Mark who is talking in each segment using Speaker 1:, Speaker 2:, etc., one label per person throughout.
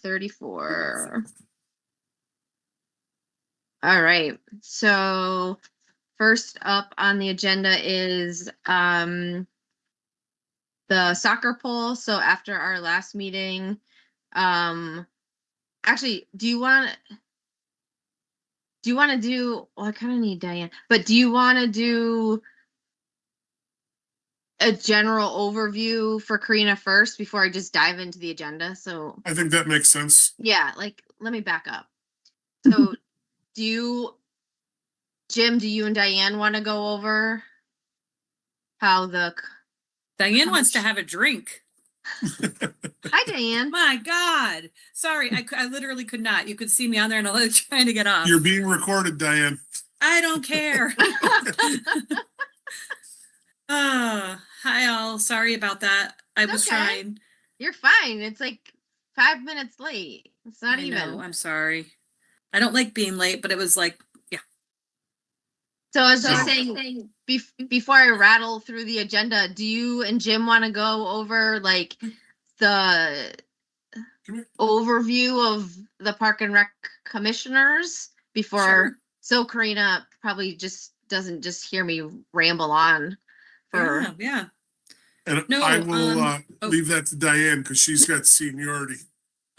Speaker 1: 5:34. All right. So first up on the agenda is the soccer poll. So after our last meeting, actually, do you want to do, well, I kind of need Diane, but do you want to do a general overview for Karina first before I just dive into the agenda? So
Speaker 2: I think that makes sense.
Speaker 1: yeah, like, let me back up. So Jim, do you and Diane want to go over how
Speaker 3: Diane wants to have a drink.
Speaker 1: Hi, Diane.
Speaker 3: My God. Sorry, I literally could not. You could see me on there and I was trying to get off.
Speaker 2: You're being recorded, Diane.
Speaker 3: I don't care. Hi all. Sorry about that. I was trying.
Speaker 1: You're fine. It's like 5 minutes late. It's not
Speaker 3: I
Speaker 1: even.
Speaker 3: know, I'm sorry. I don't like being late, but it was like, yeah.
Speaker 1: So as I was saying, before I rattle through the agenda, do you and Jim want to go over like the overview of the Park and Rec commissioners before?
Speaker 3: Sure.
Speaker 1: So Karina probably just doesn't just hear me ramble on.
Speaker 3: Yeah.
Speaker 2: And
Speaker 3: No,
Speaker 2: I will leave that to Diane because she's got seniority.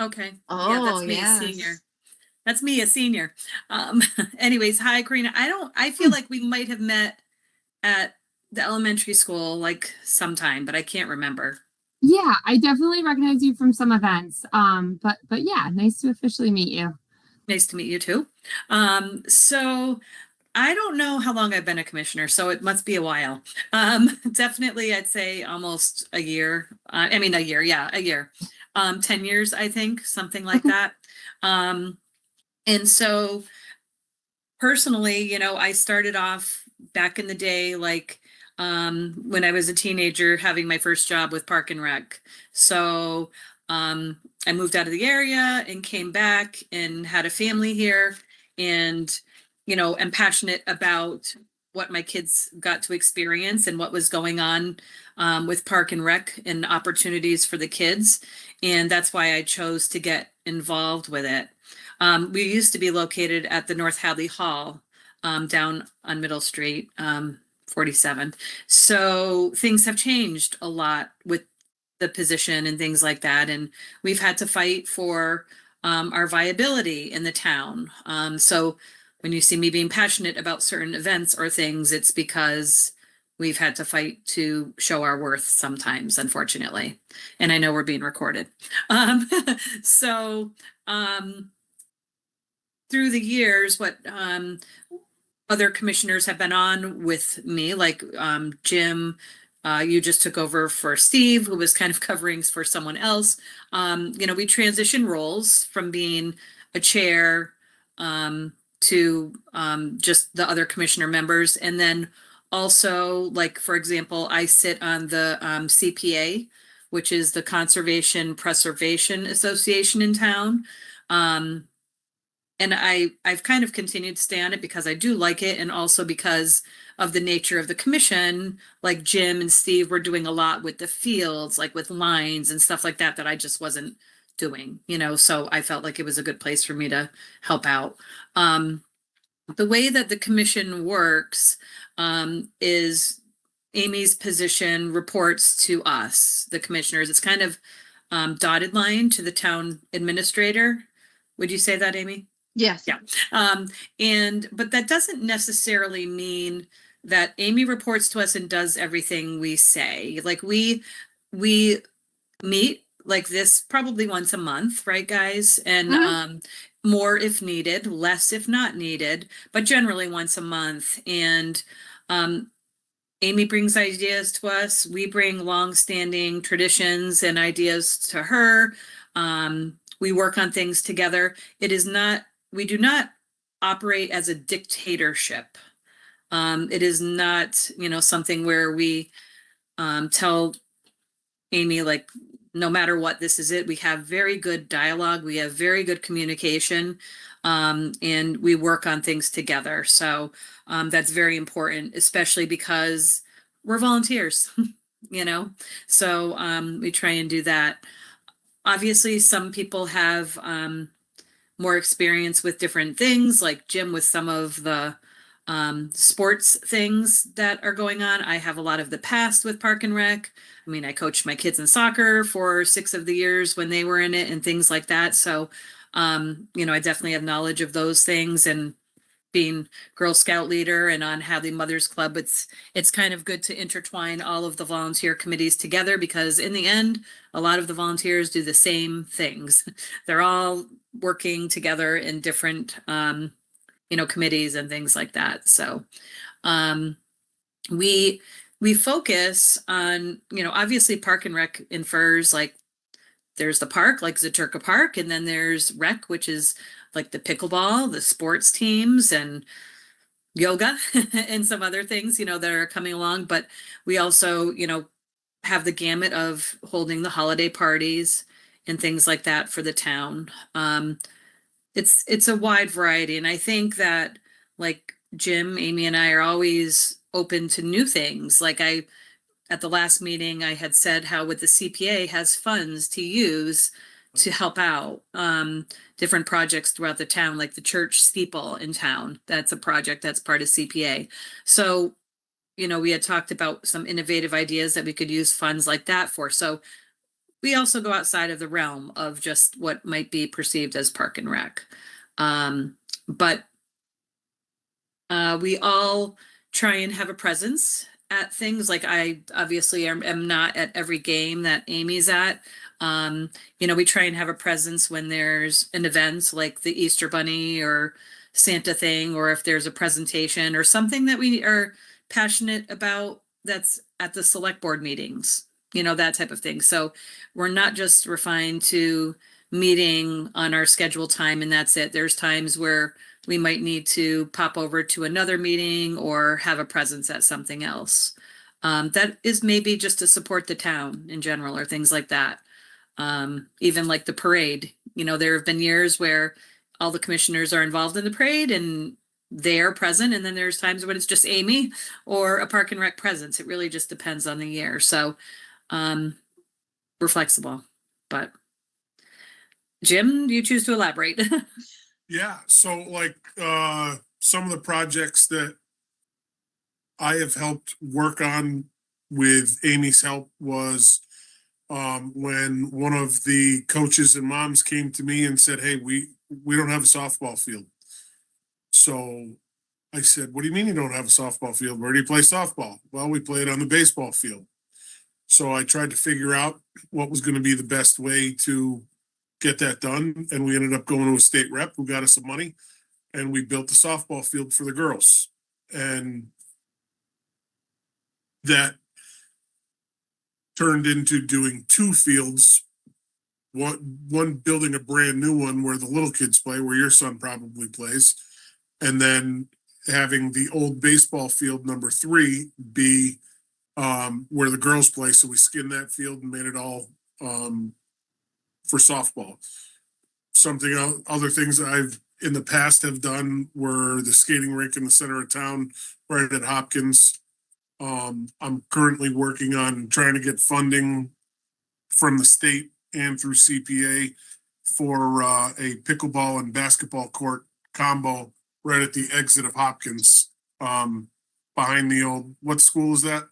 Speaker 3: Okay.
Speaker 1: Oh,
Speaker 3: yeah, that's me,
Speaker 1: yes.
Speaker 3: a senior. That's me, a senior. Anyways, hi, Karina. I feel like we might have met at the elementary school like sometime, but I can't remember.
Speaker 4: Yeah, I definitely recognize you from some events. But yeah, nice to officially meet you.
Speaker 3: Nice to meet you too. So I don't know how long I've been a commissioner, so it must be a while. Definitely, I'd say almost a year. A year. 10 years, I think, something like that. And so personally, I started off back in the day, like when I was a teenager, having my first job with Park and Rec. So I moved out of the area and came back and had a family here, and am passionate about what my kids got to experience and what was going on with Park and Rec and opportunities for the kids. And that's why I chose to get involved with it. We used to be located at the North Hadley Hall down on Middle Street, 47. So things have changed a lot with the position and things like that. And we've had to fight for our viability in the town. So when you see me being passionate about certain events or things, it's because we've had to fight to show our worth sometimes, unfortunately. And I know we're being recorded. Through the years, what other commissioners have been on with me, like Jim, you just took over for Steve, who was kind of covering for someone else. We transition roles from being a chair to just the other commissioner members. And then also, like, for example, I sit on the CPA, which is the Conservation Preservation Association in town. And I've kind of continued to stay on it because I do like it, and also because of the nature of the commission. Like Jim and Steve were doing a lot with the fields, like with lines and stuff like that, that I just wasn't doing, so I felt like it was a good place for me to help out. The way that the commission works is Amy's position reports to us, the commissioners. It's kind of dotted line to the town administrator. Would you say that, Amy?
Speaker 1: Yes.
Speaker 3: Yeah. But that doesn't necessarily mean that Amy reports to us and does everything we say. Like we meet like this probably once a month, right, guys? And more if needed, less if not needed, but generally once a month. And Amy brings ideas to us. We bring long-standing traditions and ideas to her. We work on things together. We do not operate as a dictatorship. It is not, something where we tell Amy, like, no matter what, this is it. We have very good dialogue. We have very good communication, and we work on things together. So that's very important, especially because we're volunteers, So we try and do that. obviously some people have more experience with different things, like Jim with some of the sports things that are going on. I have a lot of the past with Park and Rec. I mean, I coached my kids in soccer for 6 of the years when they were in it and things like that. So, you know, I definitely have knowledge of those things, and being Girl Scout leader and on Hadley Mothers Club, it's kind of good to intertwine all of the volunteer committees together, because in the end, a lot of the volunteers do the same things. They're all working together in different, you know, committees and things like that. So we focus on, you know, obviously Park and Rec infers, like, there's the park, like Zaturka Park, and then there's rec, which is like the pickleball, the sports teams, and yoga and some other things, you know, that are coming along. But we also, you know, have the gamut of holding the holiday parties and things like that for the town. It's a wide variety, and I think that, like, Jim, Amy, and I are always open to new things. Like, at the last meeting, I had said how with the CPA has funds to use to help out different projects throughout the town, like the church steeple in town. That's a project that's part of CPA. So, you know, we had talked about some innovative ideas that we could use funds like that for. So we also go outside of the realm of just what might be perceived as Park and Rec. But we all try and have a presence at things. Like, I obviously am not at every game that Amy's at. You know, we try and have a presence when there's an event like the Easter Bunny or Santa thing, or if there's a presentation or something that we are passionate about that's at the select board meetings, you know, that type of thing. So we're not just refined to meeting on our scheduled time and that's it. There's times where we might need to pop over to another meeting or have a presence at something else. That is maybe just to support the town in general or things like that. Even like the parade, you know, there have been years where all the commissioners are involved in the parade and they're present. And then there's times when it's just Amy or a Park and Rec presence. It really just depends on the year. So we're flexible. But Jim, do you choose to elaborate?
Speaker 2: Yeah, so like some of the projects that I have helped work on with Amy's help was when one of the coaches and moms came to me and said, hey, we don't have a softball field. So I said, what do you mean you don't have a softball field? Where do you play softball? Well, we play it on the baseball field. So I tried to figure out what was going to be the best way to get that done. And we ended up going to a state rep who got us some money, and we built the softball field for the girls. And that turned into doing 2 fields, one building a brand new one where the little kids play, where your son probably plays, and then having the old baseball field number 3 be where the girls play. So we skinned that field and made it all for softball. Other things that I've in the past have done were the skating rink in the center of town right at Hopkins. I'm currently working on trying to get funding from the state and through CPA for a pickleball and basketball court combo right at the exit of Hopkins, behind the old, what school is that?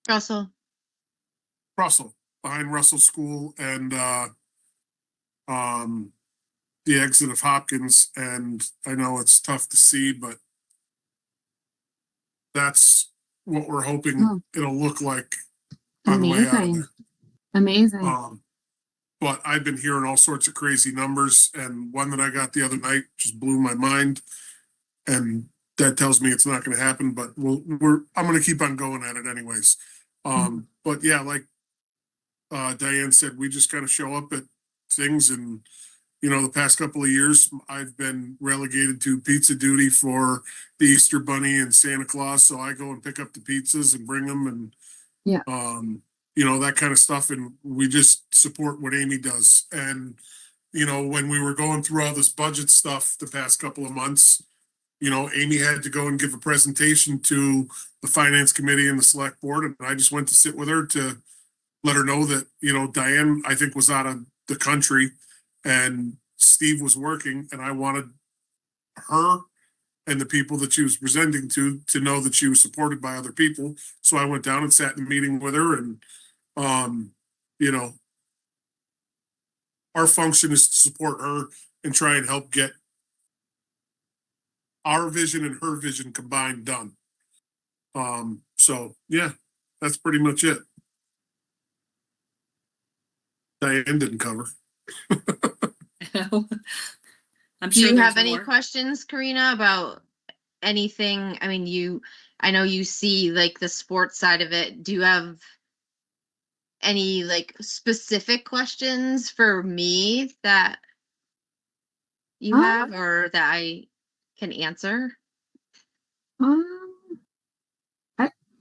Speaker 1: Russell.
Speaker 2: Behind Russell School and the exit of Hopkins. And I know it's tough to see, but that's what we're hoping it'll look like on the way out of there.
Speaker 4: Amazing.
Speaker 2: But I've been hearing all sorts of crazy numbers, and one that I got the other night just blew my mind, and that tells me it's not going to happen. But I'm going to keep on going at it anyways. But yeah, like Diane said, we just kind of show up at things, and you know, the past couple of years, I've been relegated to pizza duty for the Easter Bunny and Santa Claus. So I go and pick up the pizzas and bring them, and you know, that kind of stuff. And we just support what Amy does. And, you know, when we were going through all this budget stuff the past couple of months, you know, Amy had to go and give a presentation to the finance committee and the select board. And I just went to sit with her to let her know that, you know, Diane, I think, was out of the country, and Steve was working, and I wanted her and the people that she was presenting to know that she was supported by other people. So I went down and sat in a meeting with her, and you know, our function is to support her and try and help get our vision and her vision combined done. So yeah, that's pretty much it. Diane didn't cover.
Speaker 3: I'm
Speaker 1: Do
Speaker 3: sure
Speaker 1: you have
Speaker 3: there's
Speaker 1: any
Speaker 3: more.
Speaker 1: questions, Karina, about anything? I mean, I know you see like the sports side of it. Do you have any like specific questions for me that you have or that I can answer?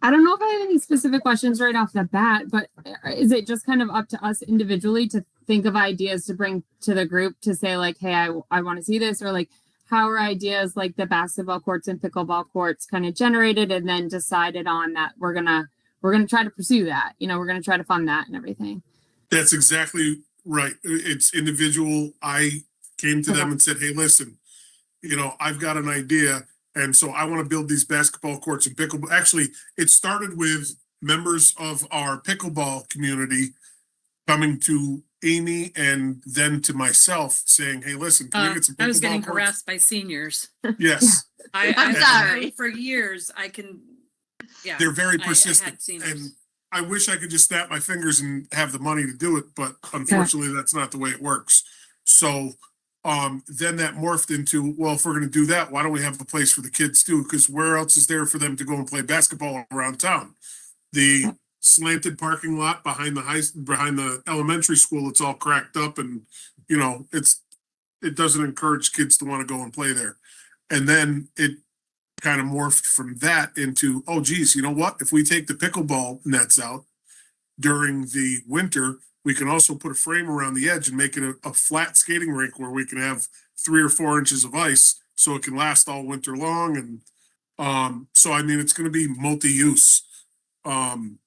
Speaker 4: I don't know if I have any specific questions right off the bat, but is it just kind of up to us individually to think of ideas to bring to the group to say like, hey, I want to see this, or like how are ideas like the basketball courts and pickleball courts kind of generated and then decided on that we're gonna try to pursue that, you know, we're gonna try to fund that and everything.
Speaker 2: That's exactly right. It's individual. I came to them and said, hey, listen, you know, I've got an idea. And so I want to build these basketball courts and pickleball. Actually, it started with members of our pickleball community coming to Amy and then to myself saying, hey, listen, can we get some pickleball
Speaker 3: I was getting
Speaker 2: courts?
Speaker 3: harassed by seniors.
Speaker 2: Yes.
Speaker 1: I'm sorry.
Speaker 3: For years, I can, yeah.
Speaker 2: They're very
Speaker 3: I had
Speaker 2: persistent.
Speaker 3: seniors.
Speaker 2: And I wish I could just snap my fingers and have the money to do it, but unfortunately, that's not the way it works. So then that morphed into, well, if we're going to do that, why don't we have a place for the kids too? Because where else is there for them to go and play basketball around town? The slanted parking lot behind the elementary school, it's all cracked up, and you know, it doesn't encourage kids to want to go and play there. And then it kind of morphed from that into, oh geez, you know what? If we take the pickleball nets out during the winter, we can also put a frame around the edge and make it a flat skating rink where we can have 3 or 4 inches of ice so it can last all winter long. And so I mean, it's going to be multi-use. And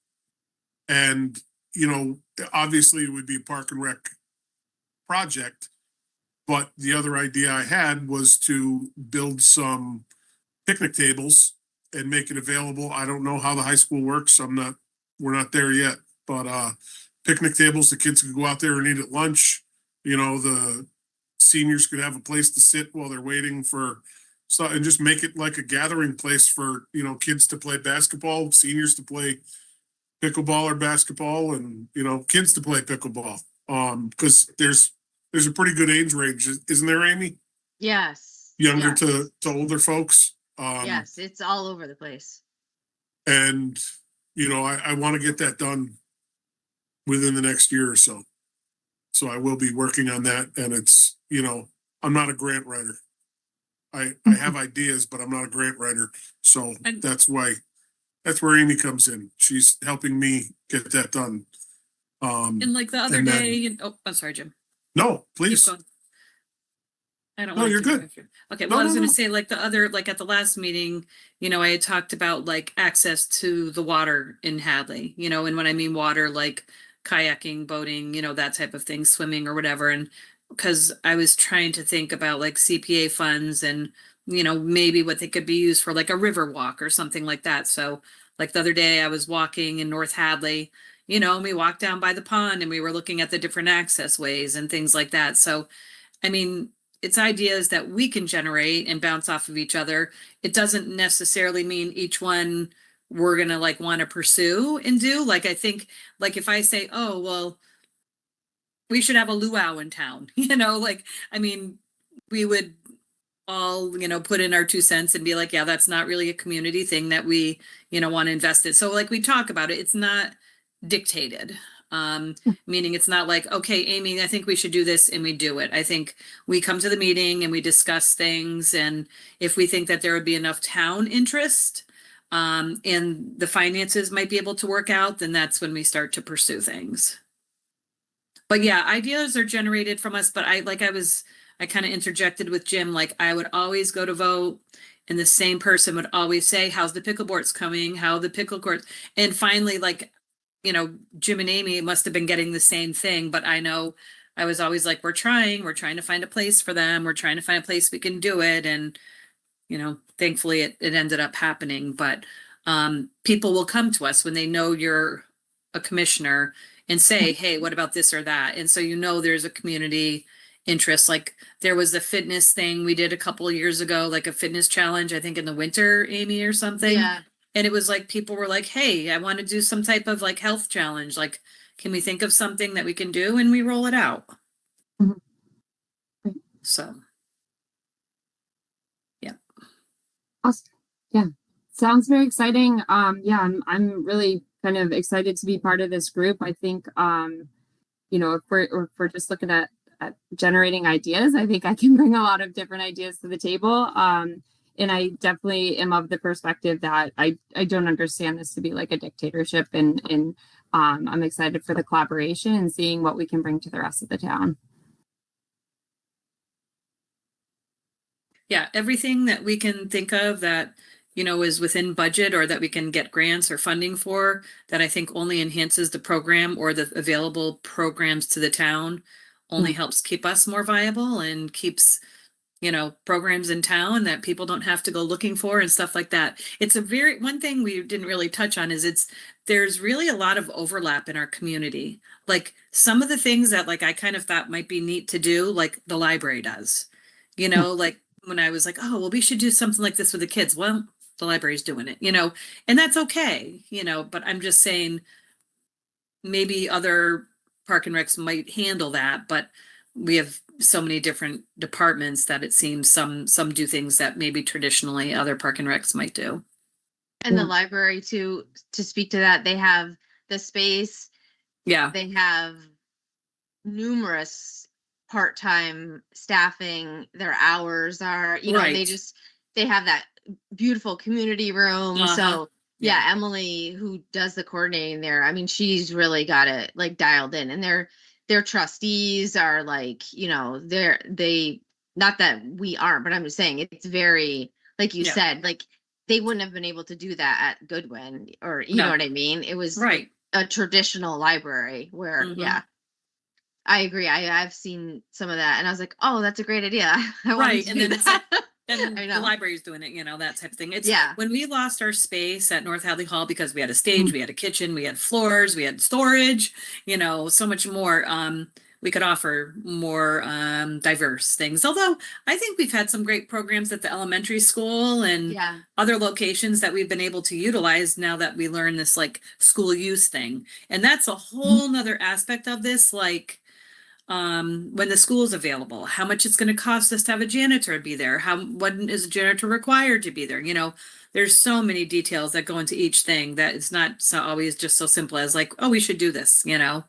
Speaker 2: you know, obviously it would be a park and rec project, but the other idea I had was to build some picnic tables and make it available. I don't know how the high school works. We're not there yet, but picnic tables, the kids could go out there and eat at lunch. You know, the seniors could have a place to sit while they're waiting for stuff, and just make it like a gathering place for, you know, kids to play basketball, seniors to play pickleball or basketball, and, you know, kids to play pickleball. Because there's a pretty good age range, isn't there, Amy?
Speaker 1: Yes.
Speaker 2: Younger
Speaker 1: yes.
Speaker 2: to older folks.
Speaker 1: Yes, it's all over the place.
Speaker 2: And, you know, I want to get that done within the next year or so. So I will be working on that. And it's, you know, I'm not a grant writer. I have ideas, but I'm not a grant writer. So that's where Amy comes in. She's helping me get that done.
Speaker 3: And like the other day, I'm sorry, Jim.
Speaker 2: No, please.
Speaker 3: I don't
Speaker 2: know. No, you're good.
Speaker 3: Okay, well, I was going to say like at the last meeting, you know, I had talked about like access to the water in Hadley, you know, and when I mean water, like kayaking, boating, you know, that type of thing, swimming or whatever. And because I was trying to think about like CPA funds and, you know, maybe what they could be used for, like a river walk or something like that. So like the other day I was walking in North Hadley, you know, and we walked down by the pond and we were looking at the different access ways and things like that. So, I mean, it's ideas that we can generate and bounce off of each other. It doesn't necessarily mean each one we're going to like want to pursue and do. Like, I think like if I say, oh, well, we should have a luau in town, you know, like, I mean, we would all, you know, put in our 2 cents and be like, yeah, that's not really a community thing that we, you know, want to invest in. So like we talk about it, it's not dictated. Meaning it's not like, okay, Amy, I think we should do this and we do it. I think we come to the meeting and we discuss things. And if we think that there would be enough town interest and the finances might be able to work out, then that's when we start to pursue things. But yeah, ideas are generated from us. But I kind of interjected with Jim, like I would always go to vote and the same person would always say, how's the pickleboards coming? How the pickle courts? And finally, like, you know, Jim and Amy must have been getting the same thing, but I know I was always like, we're trying to find a place for them. We're trying to find a place we can do it. And, thankfully it ended up happening. But people will come to us when they know you're a commissioner and say, hey, what about this or that? And so, there's a community interest. Like there was the fitness thing we did a couple of years ago, like a fitness challenge, I think in the winter, Amy, or something.
Speaker 1: Yeah.
Speaker 3: And it was like, people were like, hey, I want to do some type of like health challenge. Like, can we think of something that we can do? And we roll it out.
Speaker 4: Mhm.
Speaker 3: So.
Speaker 4: Awesome. Yeah. Sounds very exciting. Yeah, I'm really kind of excited to be part of this group. I think if we're just looking at generating ideas, I think I can bring a lot of different ideas to the table. And I definitely am of the perspective that I don't understand this to be like a dictatorship, and I'm excited for the collaboration and seeing what we can bring to the rest of the town.
Speaker 3: Yeah, everything that we can think of that, is within budget or that we can get grants or funding for, that I think only enhances the program or the available programs to the town, only helps keep us more viable and keeps, programs in town that people don't have to go looking for and stuff like that. It's one thing we didn't really touch on is there's really a lot of overlap in our community. Like some of the things that like I kind of thought might be neat to do, like the library does, like when I was like, oh, well, we should do something like this with the kids. Well, the library's doing it, and that's okay, but I'm just saying maybe other park and recs might handle that, but we have so many different departments that it seems some do things that maybe traditionally other park and recs might do.
Speaker 1: And the library to speak to that, they have the space.
Speaker 3: Yeah.
Speaker 1: They have numerous part-time staffing. Their hours are,
Speaker 3: Right.
Speaker 1: they have that beautiful community room.
Speaker 3: Uh-huh.
Speaker 1: So
Speaker 3: Yeah.
Speaker 1: Emily, who does the coordinating there, I mean, she's really got it like dialed in, and their trustees are like, they not that we aren't, but I'm just saying it's very, like you
Speaker 3: Yeah.
Speaker 1: said, like they wouldn't have been able to do that at Goodwin, or you
Speaker 3: No.
Speaker 1: know what I mean? It was
Speaker 3: Right.
Speaker 1: a traditional library where,
Speaker 3: Mhm.
Speaker 1: I agree. I've seen some of that, and I was like, oh, that's a great idea. I wanted
Speaker 3: Right.
Speaker 1: to
Speaker 3: And
Speaker 1: do
Speaker 3: then it's
Speaker 1: that.
Speaker 3: and
Speaker 1: I
Speaker 3: the
Speaker 1: know.
Speaker 3: library's doing it, that type of thing. It's
Speaker 1: Yeah.
Speaker 3: when we lost our space at North Hadley Hall because we had a stage, we had a kitchen, we had floors, we had storage, so much more. We could offer more diverse things. Although I think we've had some great programs at the elementary school and
Speaker 1: Yeah.
Speaker 3: other locations that we've been able to utilize now that we learn this like school use thing. And that's a whole nother aspect of this, like when the school is available, how much it's going to cost us to have a janitor be there, when is a janitor required to be there, there's so many details that go into each thing that it's not always just so simple as like, oh, we should do this.
Speaker 4: Yeah.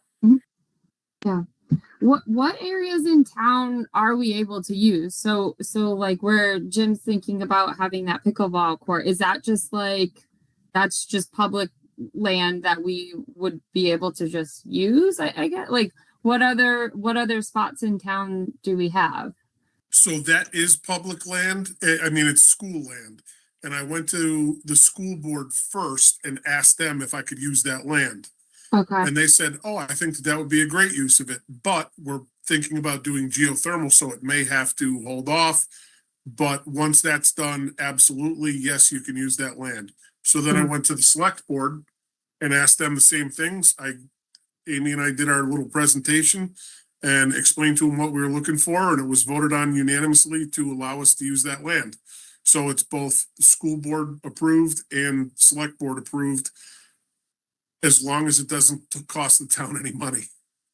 Speaker 4: What areas in town are we able to use? So like where Jim's thinking about having that pickleball court, is that just like that's just public land that we would be able to just use? I get like what other spots in town do we have?
Speaker 2: So that is public land. I mean, it's school land. And I went to the school board first and asked them if I could use that land.
Speaker 4: Okay.
Speaker 2: And they said, oh, I think that would be a great use of it, but we're thinking about doing geothermal, so it may have to hold off. But once that's done, absolutely, yes, you can use that land. So then I went to the select board and asked them the same things. Amy and I did our little presentation and explained to them what we were looking for, and it was voted on unanimously to allow us to use that land. So it's both school board approved and select board approved, as long as it doesn't cost the town any money.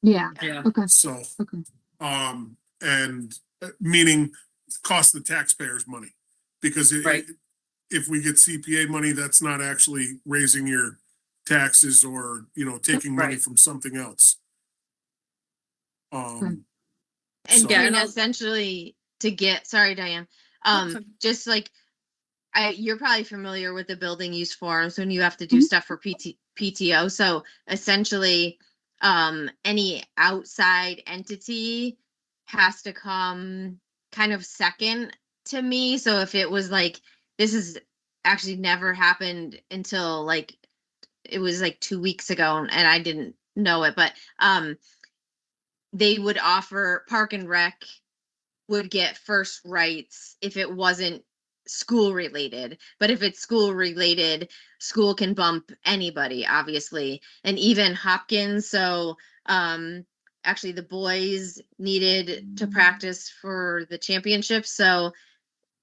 Speaker 4: Yeah.
Speaker 3: Yeah.
Speaker 4: Okay.
Speaker 2: So,
Speaker 4: Okay.
Speaker 2: and meaning cost the taxpayers money, because
Speaker 3: Right.
Speaker 2: if we get CPA money, that's not actually raising your taxes or, taking money
Speaker 3: Right.
Speaker 2: from something else.
Speaker 1: And
Speaker 2: So-
Speaker 3: Yeah,
Speaker 1: Brina,
Speaker 3: and I'll-
Speaker 1: essentially to get, sorry, Diane, just like you're probably familiar with the building use forms when you have to do stuff for PTO. So essentially, any outside entity has to come kind of second to me. So if it was like, this is actually never happened until like, it was like 2 weeks ago and I didn't know it, but they would offer Park and Rec would get first rights if it wasn't school related. But if it's school related, school can bump anybody, obviously, and even Hopkins. So actually the boys needed to practice for the championship. So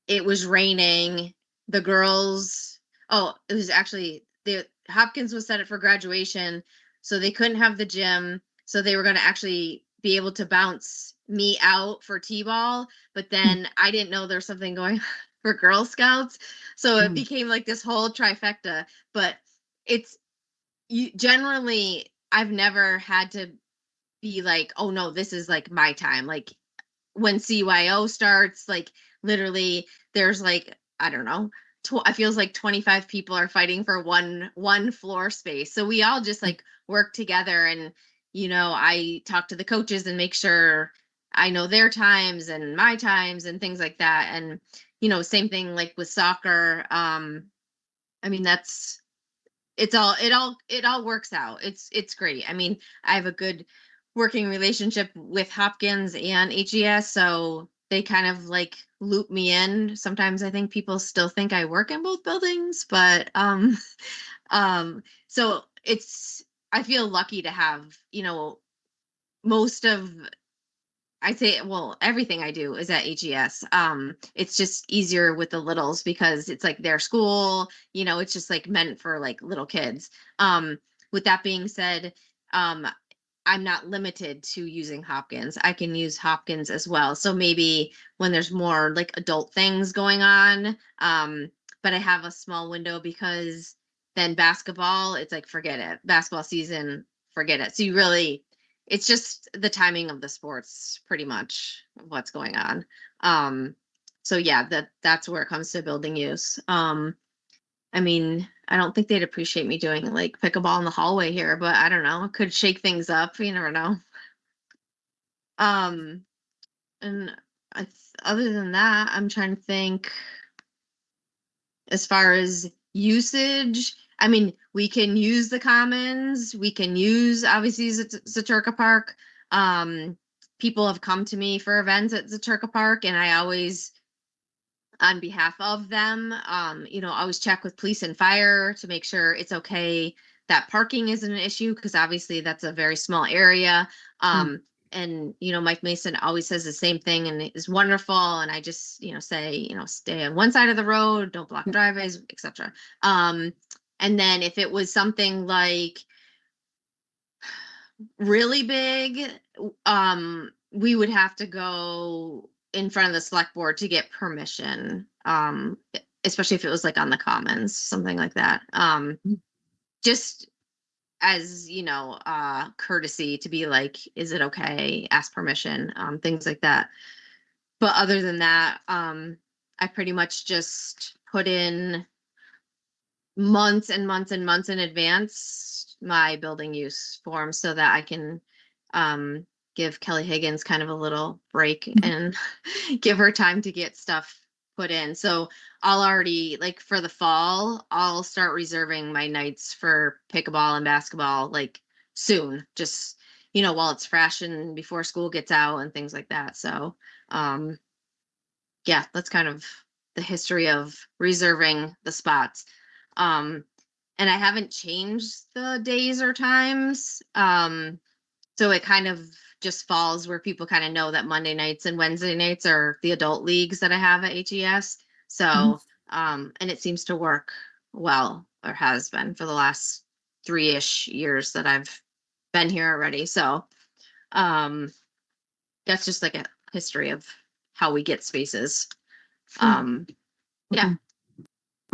Speaker 1: it was raining. The girls, oh, it was actually the Hopkins was set up for graduation, so they couldn't have the gym. So they were going to actually be able to bounce me out for T-ball, but then I didn't know there's something going for Girl Scouts. So it became like this whole trifecta, but it's generally I've never had to be like, oh no, this is like my time. Like when CYO starts, like literally there's like, I don't know, I feels like 25 people are fighting for one floor space. So we all just like work together, and I talk to the coaches and make sure I know their times and my times and things like that. And same thing like with soccer. I mean, it all works out. It's great. I mean, I have a good working relationship with Hopkins and HES, so they kind of like loop me in. Sometimes I think people still think I work in both buildings, but so I feel lucky to have, most of, I'd say, well, everything I do is at HES. It's just easier with the littles because it's like their school, it's just like meant for like little kids. With that being said, I'm not limited to using Hopkins. I can use Hopkins as well. So maybe when there's more like adult things going on, but I have a small window because then basketball, it's like, forget it. Basketball season, forget it. So it's just the timing of the sports, pretty much what's going on. So yeah, that's where it comes to building use. I mean, I don't think they'd appreciate me doing like pickleball in the hallway here, but I don't know. It could shake things up. You never know. And other than that, I'm trying to think as far as usage. I mean, we can use the commons. We can use obviously Zaturka Park. People have come to me for events at Zaturka Park, and I always, on behalf of them, always check with police and fire to make sure it's okay that parking isn't an issue, because obviously that's a very small area. And Mike Mason always says the same thing and is wonderful. And I just say stay on one side of the road, don't block driveways, etc. And then if it was something like really big, we would have to go in front of the select board to get permission, especially if it was like on the commons, something like that. Just as courtesy to be like, is it okay, ask permission, things like that. But other than that, I pretty much just put in months and months and months in advance my building use form so that I can give Kelly Higgins kind of a little break and give her time to get stuff put in. So I'll already, like for the fall, I'll start reserving my nights for pickleball and basketball like soon, just while it's fresh and before school gets out and things like that. So yeah, that's kind of the history of reserving the spots. And I haven't changed the days or times. So it kind of just falls where people kind of know that Monday nights and Wednesday nights are the adult leagues that I have at HES. So, and it seems to work well, or has been for the last 3-ish years that I've been here already. So, that's just like a history of how we get spaces. Yeah.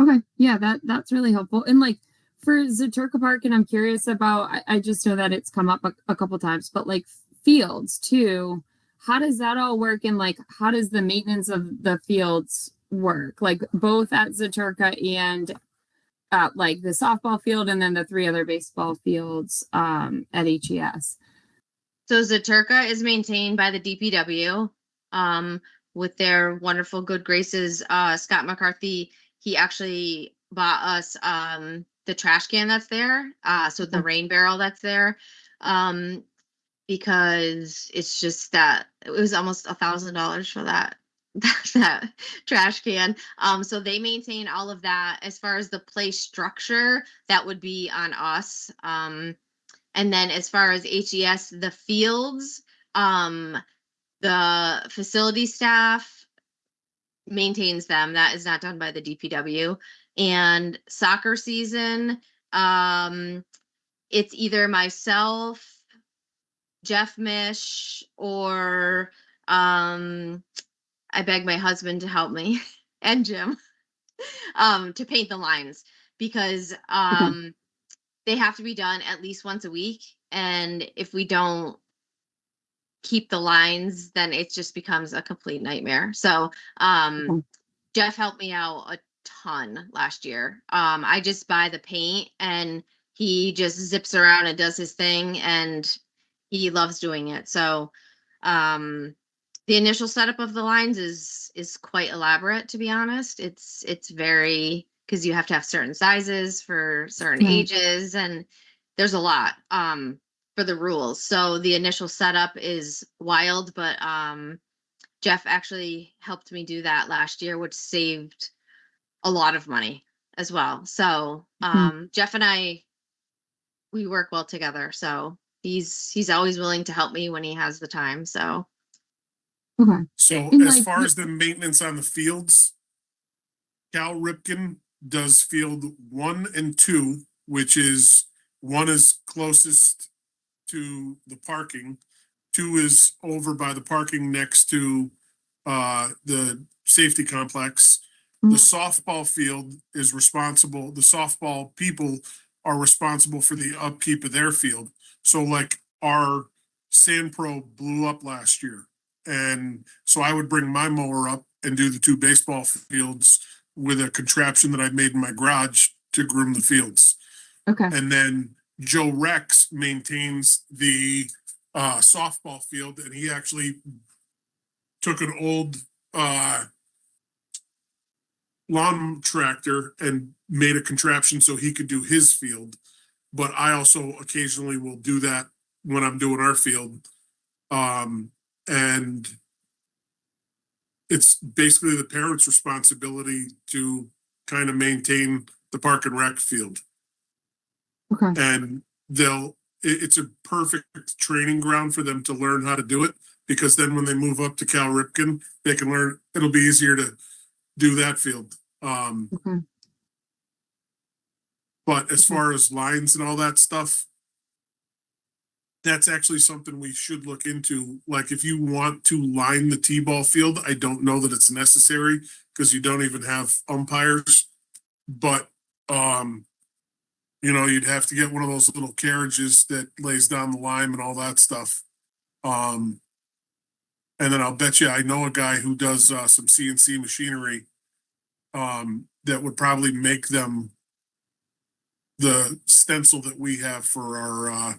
Speaker 4: Okay. Yeah, that's really helpful. And like for Zaturka Park, and I'm curious about, I just know that it's come up a couple times, but like fields too, how does that all work? And like, how does the maintenance of the fields work? Like both at Zaturka and at like the softball field, and then the 3 other baseball fields at HES.
Speaker 1: So Zaturka is maintained by the DPW with their wonderful good graces. Scott McCarthy, he actually bought us the trash can that's there. So the rain barrel that's there. because it's just that it was almost $1,000 for that that trash can. So they maintain all of that. As far as the play structure, that would be on us. And then as far as HES, the fields, the facility staff maintains them. That is not done by the DPW. And soccer season, it's either myself, Jeff Mish, or I beg my husband to help me and Jim to paint the lines, because they have to be done at least once a week. And if we don't keep the lines, then it just becomes a complete nightmare. So Jeff helped me out a ton last year. I just buy the paint and he just zips around and does his thing, and he loves doing it. So the initial setup of the lines is quite elaborate, to be honest. It's very, because you have to have certain sizes for certain ages, and there's a lot for the rules. So the initial setup is wild, but Jeff actually helped me do that last year, which saved a lot of money as well. So Jeff and I, we work well together. So he's always willing to help me when he has the time. So
Speaker 2: So
Speaker 4: And,
Speaker 2: as
Speaker 4: like,
Speaker 2: far as the maintenance on the fields, Cal Ripken does field 1 and 2, which is 1 is closest to the parking. 2 is over by the parking next to the safety complex. The softball field is responsible, the softball people are responsible for the upkeep of their field. So like our Sand Pro blew up last year. And so I would bring my mower up and do the 2 baseball fields with a contraption that I made in my garage to groom the fields.
Speaker 4: Okay.
Speaker 2: And then Joe Rex maintains the softball field, and he actually took an old lawn tractor and made a contraption so he could do his field. But I also occasionally will do that when I'm doing our field. And it's basically the parents' responsibility to kind of maintain the park and rec field.
Speaker 4: Okay.
Speaker 2: And it's a perfect training ground for them to learn how to do it, because then when they move up to Cal Ripken, they can learn, it'll be easier to do that field.
Speaker 4: Okay.
Speaker 2: But as far as lines and all that stuff, that's actually something we should look into. Like if you want to line the T-ball field, I don't know that it's necessary because you don't even have umpires. But you'd have to get one of those little carriages that lays down the line and all that stuff. And then I'll bet you I know a guy who does some CNC machinery that would probably make them the stencil that we have for our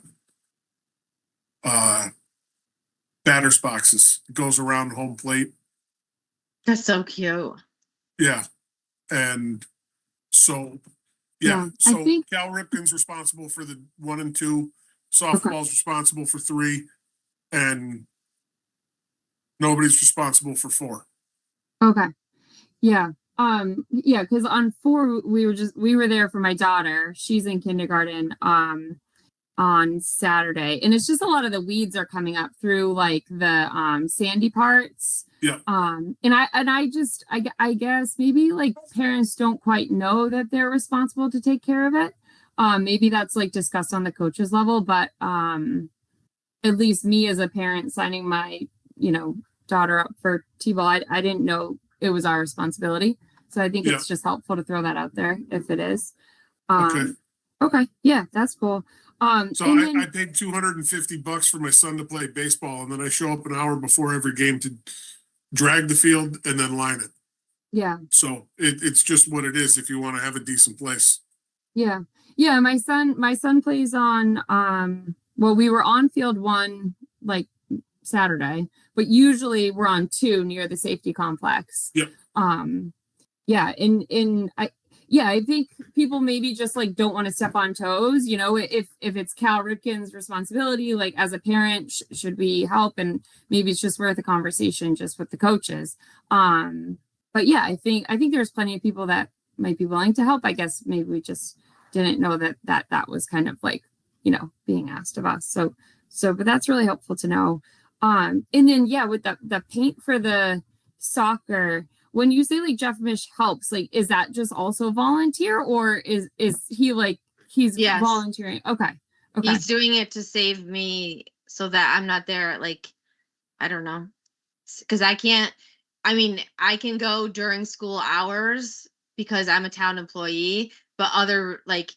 Speaker 2: batter's boxes. It goes around home plate.
Speaker 1: that's so cute.
Speaker 2: Yeah. And so,
Speaker 4: Yeah, I
Speaker 2: so
Speaker 4: think-
Speaker 2: Cal Ripken's responsible for the 1 and 2, softball's responsible for 3, and nobody's responsible for 4.
Speaker 4: Okay. Yeah. Yeah, because on 4 we were there for my daughter. She's in kindergarten on Saturday. And it's just a lot of the weeds are coming up through like the sandy parts.
Speaker 2: Yeah.
Speaker 4: And I guess maybe like parents don't quite know that they're responsible to take care of it. Maybe that's like discussed on the coaches level, but at least me as a parent signing my, daughter up for T-ball, I didn't know it was our responsibility. So I think it's just helpful to throw that out there if it is. Okay. Yeah, that's cool.
Speaker 2: So I paid $250 for my son to play baseball, and then I show up an hour before every game to drag the field and then line it.
Speaker 4: Yeah.
Speaker 2: So it's just what it is if you want to have a decent place.
Speaker 4: Yeah. Yeah. My son plays on, well, we were on field 1, like Saturday, but usually we're on 2 near the safety complex.
Speaker 2: Yep.
Speaker 4: Yeah. And yeah, I think people maybe just like don't want to step on toes, you know, if it's Cal Ripken's responsibility, like as a parent, should we help? And maybe it's just worth a conversation just with the coaches. But yeah, I think there's plenty of people that might be willing to help. I guess maybe we just didn't know that was kind of like, you know, being asked of us. But that's really helpful to know. And then yeah, with the paint for the soccer, when you say like Jeff Mish helps, like is that just also volunteer, or is he like he's
Speaker 1: Yes.
Speaker 4: volunteering? Okay.
Speaker 1: He's doing it to save me so that I'm not there like, I don't know. Because I can't, I mean, I can go during school hours because I'm a town employee, but other like,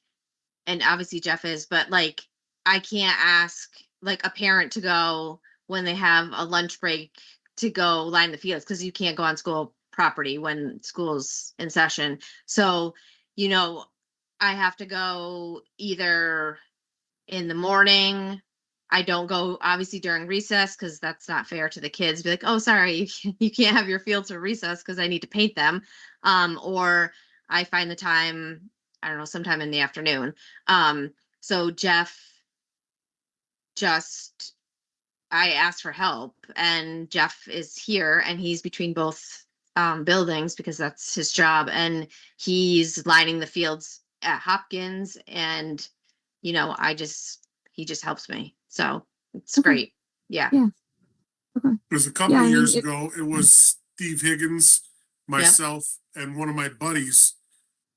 Speaker 1: and obviously Jeff is, but like I can't ask like a parent to go when they have a lunch break to go line the fields because you can't go on school property when school's in session. So, you know, I have to go either in the morning. I don't go obviously during recess because that's not fair to the kids. Be like, oh, sorry, you can't have your fields for recess because I need to paint them. Or I find the time, I don't know, sometime in the afternoon. So Jeff just, I asked for help, and Jeff is here, and he's between both buildings because that's his job, and he's lining the fields at Hopkins, and you know, he just helps me, so it's
Speaker 4: Okay.
Speaker 1: great. Yeah.
Speaker 4: Yeah.
Speaker 2: Because a couple
Speaker 4: Yeah, I
Speaker 2: of
Speaker 4: mean,
Speaker 2: years
Speaker 4: it-
Speaker 2: ago, it was Steve Higgins, myself, and one of my buddies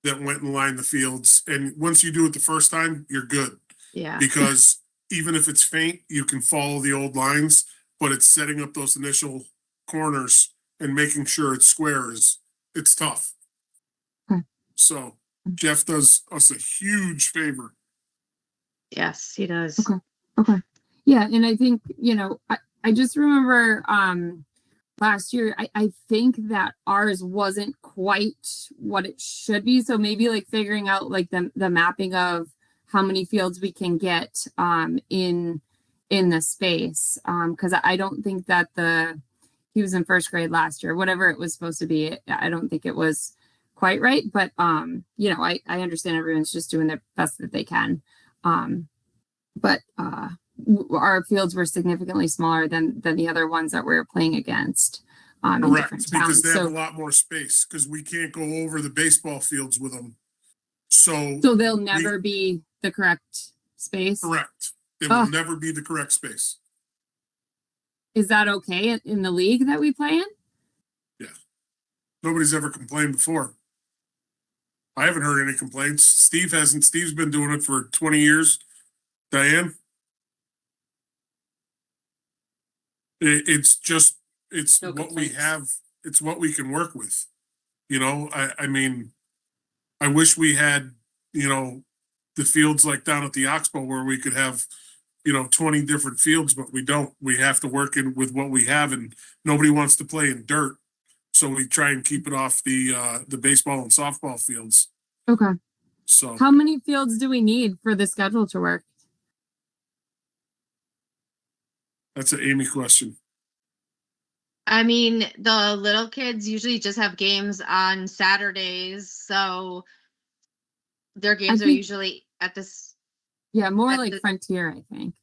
Speaker 2: that went and lined the fields. And once you do it the first time, you're good.
Speaker 1: Yeah.
Speaker 2: Because even if it's faint, you can follow the old lines, but it's setting up those initial corners and making sure it's square it's tough.
Speaker 4: Okay.
Speaker 2: So Jeff does us a huge favor.
Speaker 1: Yes, he does.
Speaker 4: Okay. Yeah, and I think, you know, I just remember last year I think that ours wasn't quite what it should be. So maybe like figuring out like the mapping of how many fields we can get in the space. Because I don't think that he was in first grade last year, whatever it was supposed to be. I don't think it was quite right. But you know, I understand everyone's just doing their best that they can. But our fields were significantly smaller than the other ones that we were playing against in different
Speaker 2: Correct, because
Speaker 4: towns.
Speaker 2: they have
Speaker 4: So
Speaker 2: a lot more space, because we can't go over the baseball fields with them. So
Speaker 4: they'll never be the correct space.
Speaker 2: correct. It will never be the correct space.
Speaker 4: Is that okay in the league that we play in?
Speaker 2: Yeah. Nobody's ever complained before. I haven't heard any complaints. Steve hasn't. Steve's been doing it for 20 years. Diane? It's just, it's
Speaker 3: No
Speaker 2: what we
Speaker 3: complaints.
Speaker 2: have. It's what we can work with. You know, I mean, I wish we had, you know, the fields like down at the Oxbow where we could have, you know, 20 different fields, but we don't. We have to work in with what we have, and nobody wants to play in dirt. So we try and keep it off the baseball and softball fields.
Speaker 4: Okay.
Speaker 2: So
Speaker 4: How many fields do we need for the schedule to work?
Speaker 2: that's an Amy question.
Speaker 1: I mean, the little kids usually just have games on Saturdays, so their games are
Speaker 4: think-
Speaker 1: usually at this.
Speaker 4: Yeah, more
Speaker 1: At
Speaker 4: like
Speaker 1: the-
Speaker 4: Frontier, I think.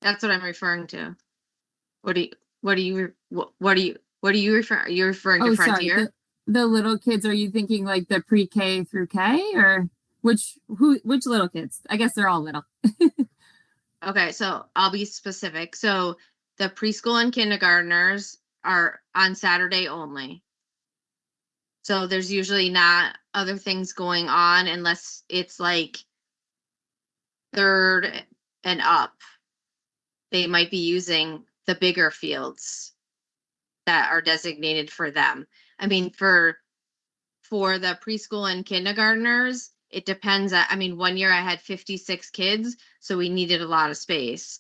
Speaker 1: That's what I'm referring to. What do you refer? Are you referring to
Speaker 4: Oh, sorry.
Speaker 1: Frontier?
Speaker 4: The little kids, are you thinking like the pre-K through K, or which little kids? I guess they're all little.
Speaker 1: Okay, so I'll be specific. So the preschool and kindergartners are on Saturday only. So there's usually not other things going on unless it's like third and up. They might be using the bigger fields that are designated for them. I mean, for the preschool and kindergartners, it depends. I mean, one year I had 56 kids, so we needed a lot of space.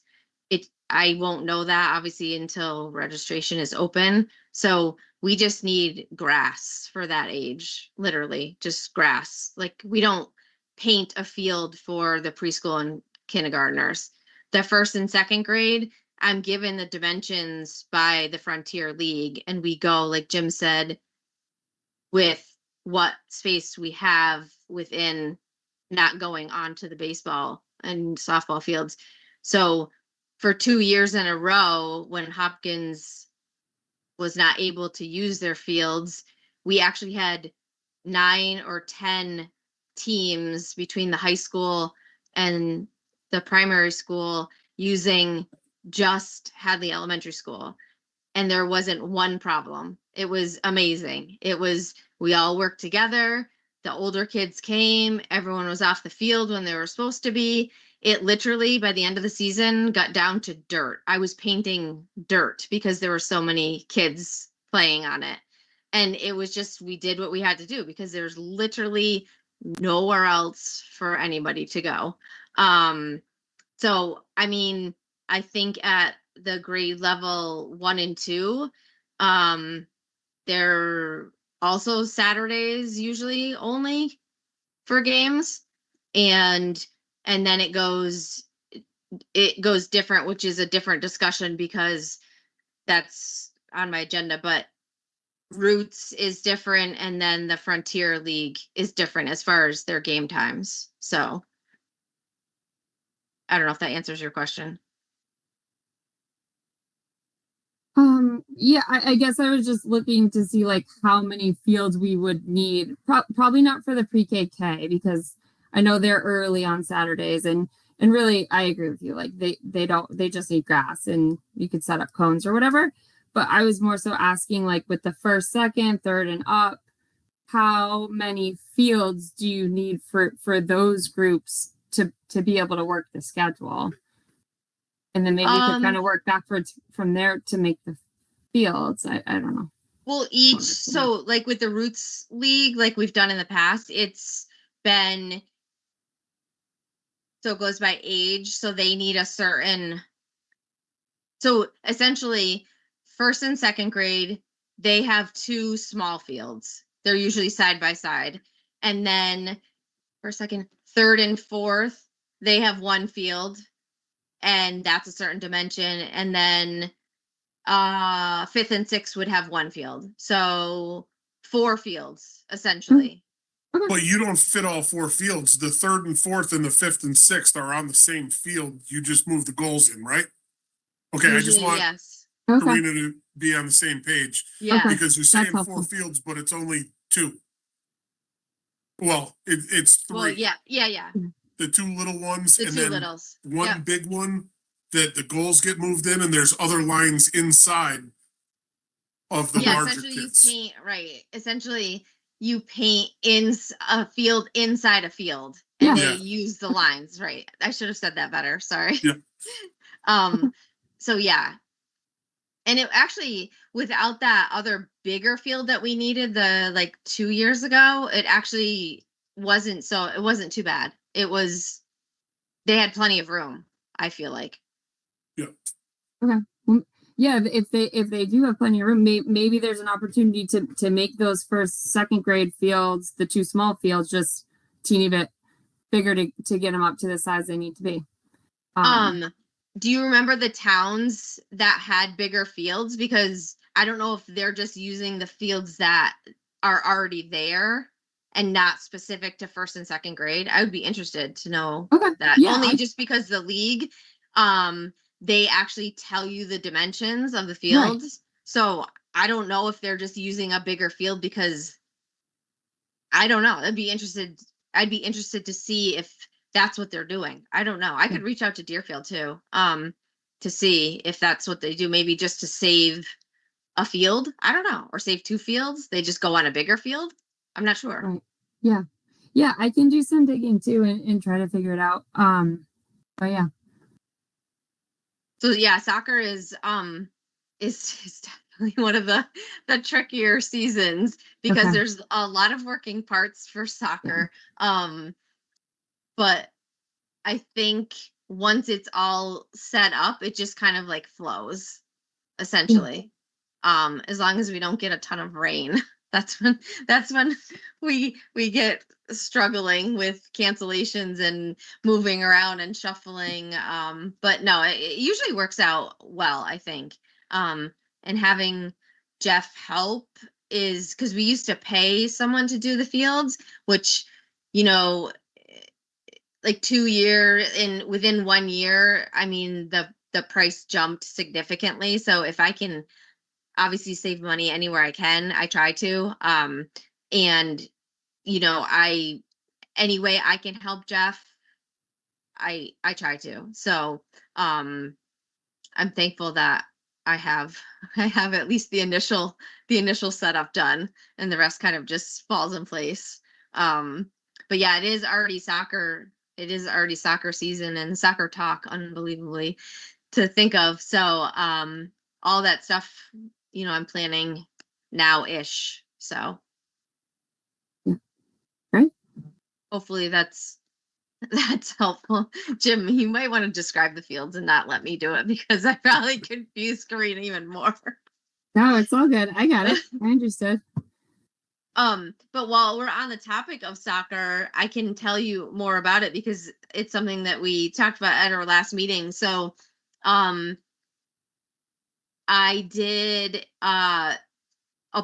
Speaker 1: I won't know that obviously until registration is open. So we just need grass for that age, literally just grass. Like we don't paint a field for the preschool and kindergartners. The first and second grade, I'm given the dimensions by the Frontier League, and we go, like Jim said, with what space we have within not going on to the baseball and softball fields. So for 2 years in a row, when Hopkins was not able to use their fields, we actually had 9 or 10 teams between the high school and the primary school using just Hadley Elementary School. And there wasn't one problem. It was amazing. It was, we all worked together. The older kids came, everyone was off the field when they were supposed to be. It literally, by the end of the season, got down to dirt. I was painting dirt because there were so many kids playing on it. And it was just, we did what we had to do because there's literally nowhere else for anybody to go. So, I mean, I think at the grade level 1 and 2, they're also Saturdays usually only for games. And then it goes different, which is a different discussion because that's on my agenda, but Roots is different, and then the Frontier League is different as far as their game times. So I don't know if that answers your question.
Speaker 4: Yeah, I guess I was just looking to see like how many fields we would need. Probably not for the pre-KK because I know they're early on Saturdays, and really I agree with you. Like they just need grass, and you could set up cones or whatever. But I was more so asking like with the first, second, third, and up, how many fields do you need for those groups to be able to work the schedule? And then maybe we could kind of work backwards from there to make the fields. I don't know.
Speaker 1: Well, so like with the Roots League, like we've done in the past, it's been, so it goes by age. So they need a certain, so essentially first and second grade, they have 2 small fields. They're usually side by side. And then for second, third and fourth, they have 1 field. And that's a certain dimension. And then 5th and 6th would have 1 field. So 4 fields essentially.
Speaker 2: But you don't fit all 4 fields. The 3rd and 4th and the 5th and 6th are on the same field. You just move the goals in, right? Okay,
Speaker 1: Usually,
Speaker 2: I just want
Speaker 1: yes.
Speaker 2: Karina to be on the same page.
Speaker 1: Yeah.
Speaker 4: Okay.
Speaker 2: Because you're saying
Speaker 4: That's
Speaker 2: 4
Speaker 4: helpful.
Speaker 2: fields, but it's only 2. Well, it's 3.
Speaker 1: Well, yeah.
Speaker 2: The 2 little ones
Speaker 1: The
Speaker 2: and
Speaker 1: 2
Speaker 2: then
Speaker 1: littles.
Speaker 2: one
Speaker 1: Yeah.
Speaker 2: big one that the goals get moved in, and there's other lines inside of the
Speaker 1: Yeah,
Speaker 2: larger
Speaker 1: essentially
Speaker 2: kids.
Speaker 1: you paint, right. Essentially you paint in a field inside a field and
Speaker 2: Yeah.
Speaker 1: they use the lines, right? I should have said that better. Sorry.
Speaker 2: Yeah.
Speaker 1: So yeah. And it actually, without that other bigger field that we needed the like 2 years ago, it actually wasn't too bad. They had plenty of room, I feel like.
Speaker 4: Yeah, if they do have plenty of room, maybe there's an opportunity to make those first, second grade fields, the 2 small fields, just teeny bit bigger to get them up to the size they need to be.
Speaker 1: Do you remember the towns that had bigger fields? Because I don't know if they're just using the fields that are already there and not specific to first and second grade. I would be interested to know that.
Speaker 4: Yeah,
Speaker 1: Only just because the league, they actually tell you the dimensions of the fields. Right. So I don't know if they're just using a bigger field because I don't know. I'd be interested to see if that's what they're doing. I don't know. I could reach out to Deerfield too, to see if that's what they do. Maybe just to save a field. I don't know. Or save 2 fields. They just go on a bigger field. I'm not sure.
Speaker 4: Right. Yeah. Yeah. I can do some digging too and try to figure it out. But yeah.
Speaker 1: So yeah, soccer is definitely one of the trickier seasons because there's a lot of working parts for soccer. Yeah. But I think once it's all set up, it just kind of like flows essentially. As long as we don't get a ton of rain, that's when we get struggling with cancellations and moving around and shuffling. But no, it usually works out well, I think. And having Jeff help is because we used to pay someone to do the fields, which, you know, like 2 year in within 1 year, I mean, the price jumped significantly. So if I can obviously save money anywhere I can, I try to. And you know, any way I can help Jeff, I try to. So I'm thankful that I have I have at least the initial setup done, and the rest kind of just falls in place. But yeah, it is already soccer. It is already soccer season and soccer talk, unbelievably to think of. So all that stuff, you know, I'm planning now-ish. So
Speaker 4: Yeah. Right.
Speaker 1: hopefully that's helpful. Jim, you might want to describe the fields and not let me do it because I probably confused Karina even more.
Speaker 4: No, it's all good. I got it. I understood.
Speaker 1: But while we're on the topic of soccer, I can tell you more about it because it's something that we talked about at our last meeting. So, I did a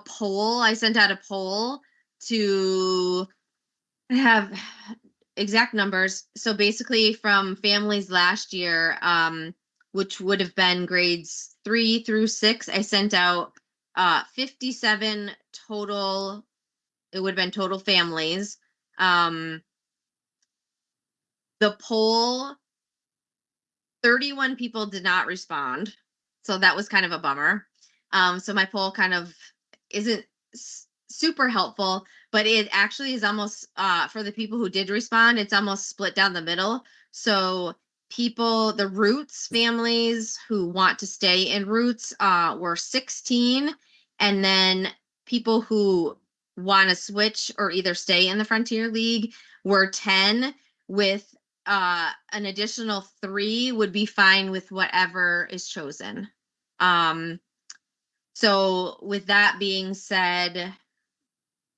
Speaker 1: poll. I sent out a poll to have exact numbers. So basically from families last year, which would have been grades 3 through 6, I sent out 57 total. It would have been total families. The poll, 31 people did not respond. So that was kind of a bummer. So my poll kind of isn't super helpful, but it actually is almost, for the people who did respond, it's almost split down the middle. So people, the Roots families who want to stay in Roots were 16. And then people who want to switch or either stay in the Frontier League were 10, with an additional 3 would be fine with whatever is chosen. So with that being said,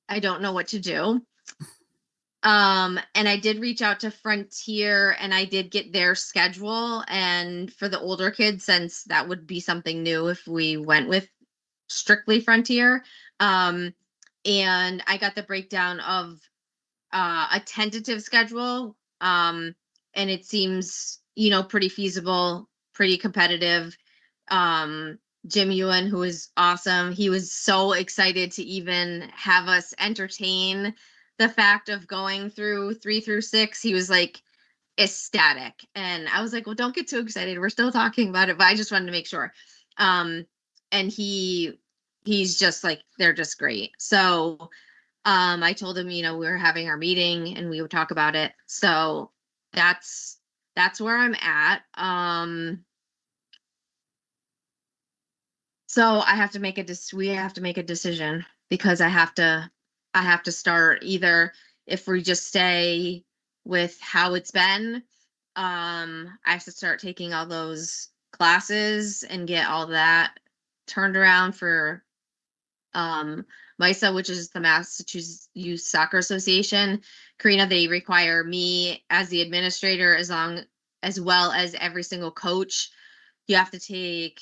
Speaker 1: I don't know what to do. And I did reach out to Frontier and I did get their schedule, and for the older kids, since that would be something new if we went with strictly Frontier. And I got the breakdown of a tentative schedule. And it seems, you know, pretty feasible, pretty competitive. Jim Ewan, who is awesome, he was so excited to even have us entertain the fact of going through 3 through 6. He was like ecstatic, and I was like, well, don't get too excited, we're still talking about it, but I just wanted to make sure. And he's just like, they're just great. So I told him, you know, we were having our meeting and we would talk about it. So that's where I'm at. So I have to make we have to make a decision, because I have to start, either if we just stay with how it's been, I have to start taking all those classes and get all that turned around for MISA, which is the Massachusetts Youth Soccer Association. Karina, they require me as the administrator, as well as every single coach. I have to take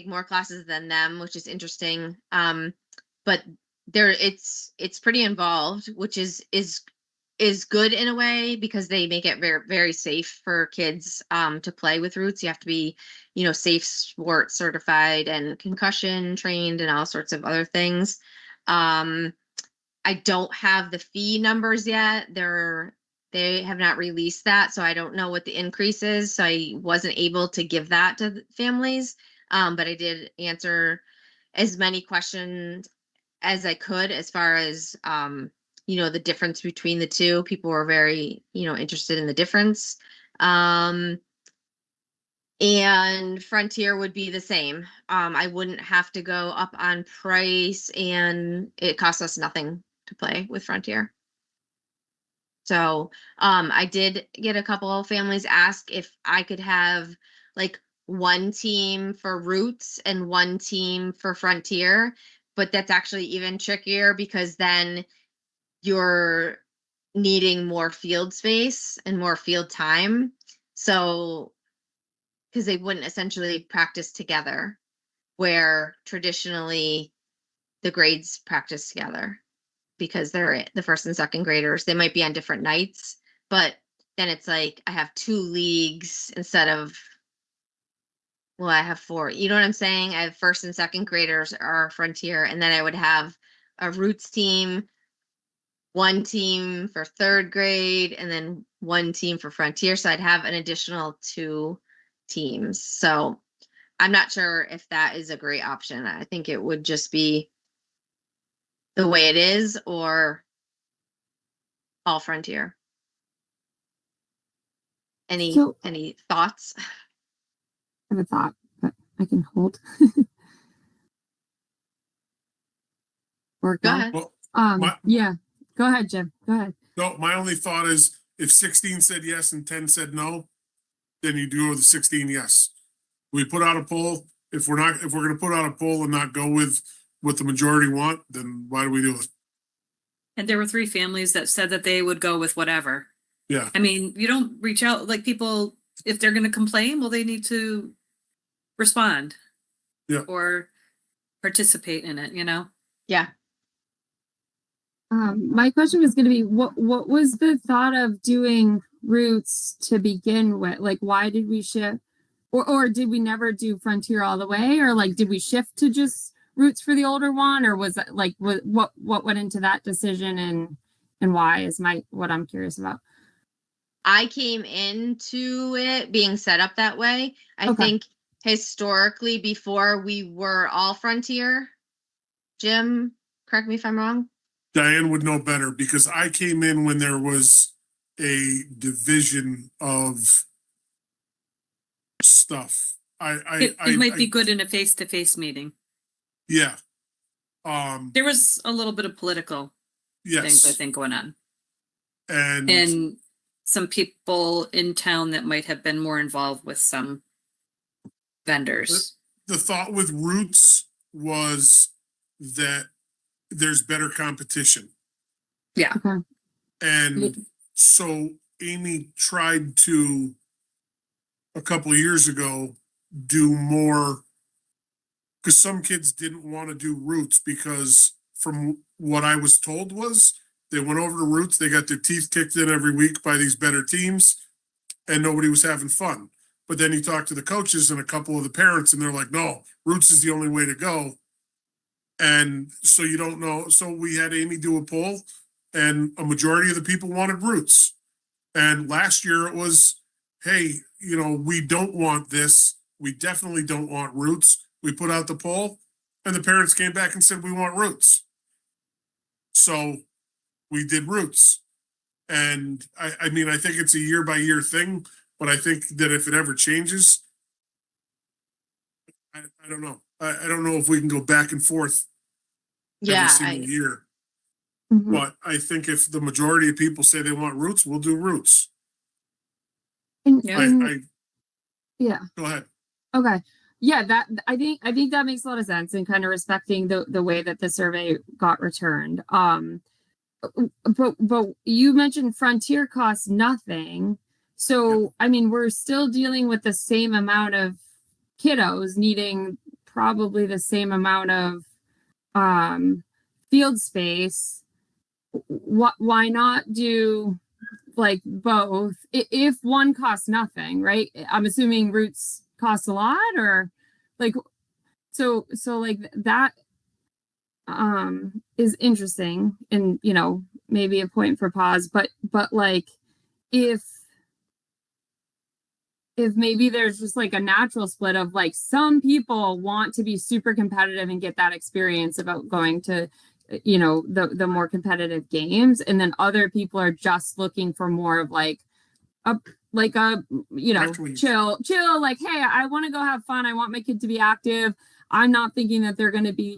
Speaker 1: more classes than them, which is interesting. But it's pretty involved, which is good in a way, because they make it very, very safe for kids to play with Roots. You have to be, you know, safe sport certified and concussion trained and all sorts of other things. I don't have the fee numbers yet. They have not released that, so I don't know what the increase is. So I wasn't able to give that to families. But I did answer as many questions as I could, as far as you know, the difference between the two. People were very, you know, interested in the difference. And Frontier would be the same. I wouldn't have to go up on price, and it costs us nothing to play with Frontier. So I did get a couple of families ask if I could have like one team for Roots and one team for Frontier, but that's actually even trickier, because then you're needing more field space and more field time. So, because they wouldn't essentially practice together, where traditionally the grades practice together because they're the first and second graders. They might be on different nights, but then it's like I have 2 leagues instead of, well, I have 4. You know what I'm saying? I have first and second graders are Frontier, and then I would have a Roots team, 1 team for 3rd grade, and then 1 team for Frontier. So I'd have an additional 2 teams. So I'm not sure if that is a great option. I think it would just be the way it is or all Frontier.
Speaker 4: So-
Speaker 1: Any thoughts?
Speaker 4: I have a thought, but I can hold. Or
Speaker 1: Go
Speaker 4: go.
Speaker 1: ahead.
Speaker 2: Well,
Speaker 4: Yeah. Go ahead, Jim. Go ahead.
Speaker 2: no, my only thought is if 16 said yes and 10 said no, then you do the 16 yes. We put out a poll. If we're gonna put out a poll and not go with what the majority want, then why do we do it?
Speaker 3: And there were 3 families that said that they would go with whatever.
Speaker 2: Yeah.
Speaker 3: I mean, you don't reach out, like, people, if they're gonna complain, well, they need to respond.
Speaker 2: Yeah.
Speaker 3: Or participate in it, you know?
Speaker 1: Yeah.
Speaker 4: My question was going to be, what was the thought of doing Roots to begin with? Like, why did we shift, or did we never do Frontier all the way, or like, did we shift to just Roots for the older one, or was it like what went into that decision and why is what I'm curious about.
Speaker 1: I came into it being set up that way. I
Speaker 4: Okay.
Speaker 1: think historically before we were all Frontier. Jim, correct me if I'm wrong.
Speaker 2: Diane would know better because I came in when there was a division of stuff.
Speaker 3: It might be good in a face-to-face meeting.
Speaker 2: Yeah.
Speaker 3: There was a little bit of political things, I
Speaker 2: Yes.
Speaker 3: think, going on.
Speaker 2: And
Speaker 3: And some people in town that might have been more involved with some vendors.
Speaker 2: the thought with Roots was that there's better competition.
Speaker 3: Yeah.
Speaker 4: Okay.
Speaker 2: And so Amy tried to, a couple of years ago, do more, because some kids didn't want to do Roots because from what I was told was they went over to Roots, they got their teeth kicked in every week by these better teams and nobody was having fun. But then you talk to the coaches and a couple of the parents and they're like, no, Roots is the only way to go. And so you don't know. So we had Amy do a poll and a majority of the people wanted Roots. And last year it was, hey, we don't want this. We definitely don't want Roots. We put out the poll and the parents came back and said, we want Roots. So we did Roots. And I mean, I think it's a year by year thing, but I think that if it ever changes, I don't know. I don't know if we can go back and forth
Speaker 1: Yeah.
Speaker 2: every single year.
Speaker 4: Mhm.
Speaker 2: But I think if the majority of people say they want Roots, we'll do Roots.
Speaker 4: And,
Speaker 3: Yeah.
Speaker 4: and- yeah.
Speaker 2: Go ahead.
Speaker 4: Okay. Yeah, that I think that makes a lot of sense and kind of respecting the way that the survey got returned. But you mentioned Frontier costs nothing. So
Speaker 2: Yep.
Speaker 4: I mean, we're still dealing with the same amount of kiddos needing probably the same amount of field space. Why not do like both if one costs nothing, right? I'm assuming Roots costs a lot, or like so like that is interesting and maybe a point for pause, but like if maybe there's just like a natural split of like some people want to be super competitive and get that experience about going to the more competitive games, and then other people are just looking for more of like a
Speaker 2: Recreation.
Speaker 4: chill, like, hey, I want to go have fun, I want my kid to be active, I'm not thinking that they're going to be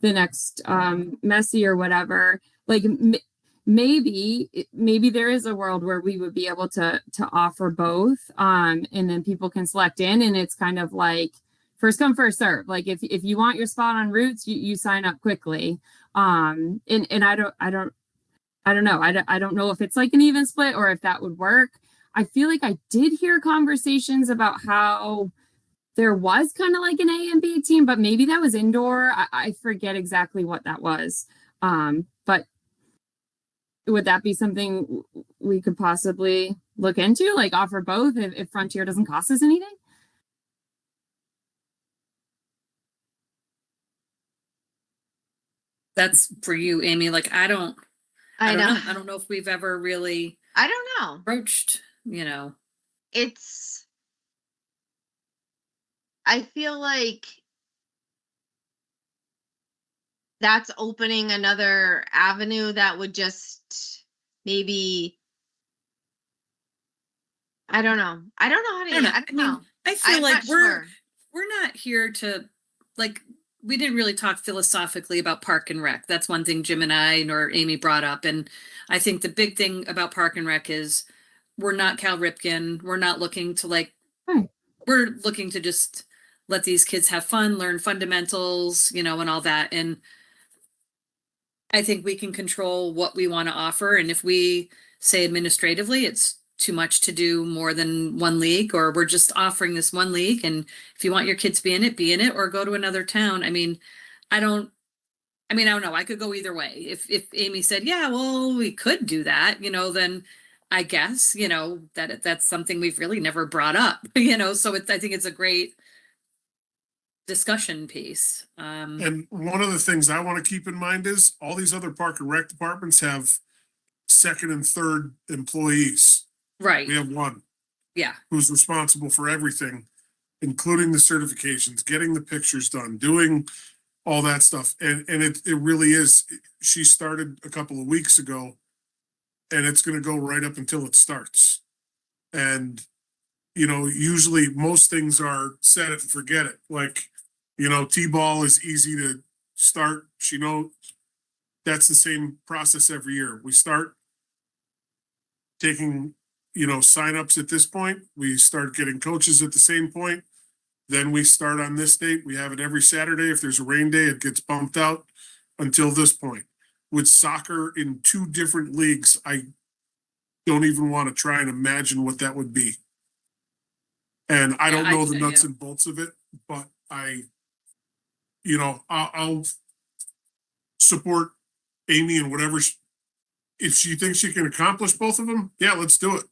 Speaker 4: the next Messi or whatever. Like maybe there is a world where we would be able to offer both, and then people can select in, and it's kind of like first come first serve. Like if you want your spot on Roots, you sign up quickly. And I don't know. I don't know if it's like an even split or if that would work. I feel like I did hear conversations about how there was kind of like an A and B team, but maybe that was indoor. I forget exactly what that was. But would that be something we could possibly look into, like offer both if Frontier doesn't cost us anything?
Speaker 3: That's for you, Amy. Like, I don't
Speaker 1: I know.
Speaker 3: know. I don't know if we've ever really
Speaker 1: I don't know.
Speaker 3: broached,
Speaker 1: It's, I feel like that's opening another avenue that would just maybe, I don't know. I don't know how to, I don't know.
Speaker 3: I feel
Speaker 1: I'm
Speaker 3: like
Speaker 1: not sure.
Speaker 3: we're not here to, like, we didn't really talk philosophically about Park and Rec. That's one thing Jim and I nor Amy brought up. And I think the big thing about Park and Rec is we're not Cal Ripken. We're not looking to
Speaker 4: Right.
Speaker 3: we're looking to just let these kids have fun, learn fundamentals, and all that. And I think we can control what we want to offer. And if we say administratively, it's too much to do more than one league, or we're just offering this one league. And if you want your kids to be in it, or go to another town. I don't know. I could go either way. If Amy said, yeah, well, we could do that, then I guess, that's something we've really never brought up, so I think it's a great discussion piece.
Speaker 2: And one of the things I want to keep in mind is all these other park and rec departments have second and third employees.
Speaker 3: Right.
Speaker 2: We have one
Speaker 3: Yeah.
Speaker 2: who's responsible for everything, including the certifications, getting the pictures done, doing all that stuff. And it really is. She started a couple of weeks ago, and it's going to go right up until it starts. And, usually most things are set it and forget it. Like, T-ball is easy to start. That's the same process every year. We start taking, signups at this point. We start getting coaches at the same point. Then we start on this date. We have it every Saturday. If there's a rain day, it gets bumped out until this point. With soccer in 2 different leagues, I don't even want to try and imagine what that would be. And I don't know the nuts and bolts of it, but I'll support Amy and whatever. If she thinks she can accomplish both of them, yeah, let's do it.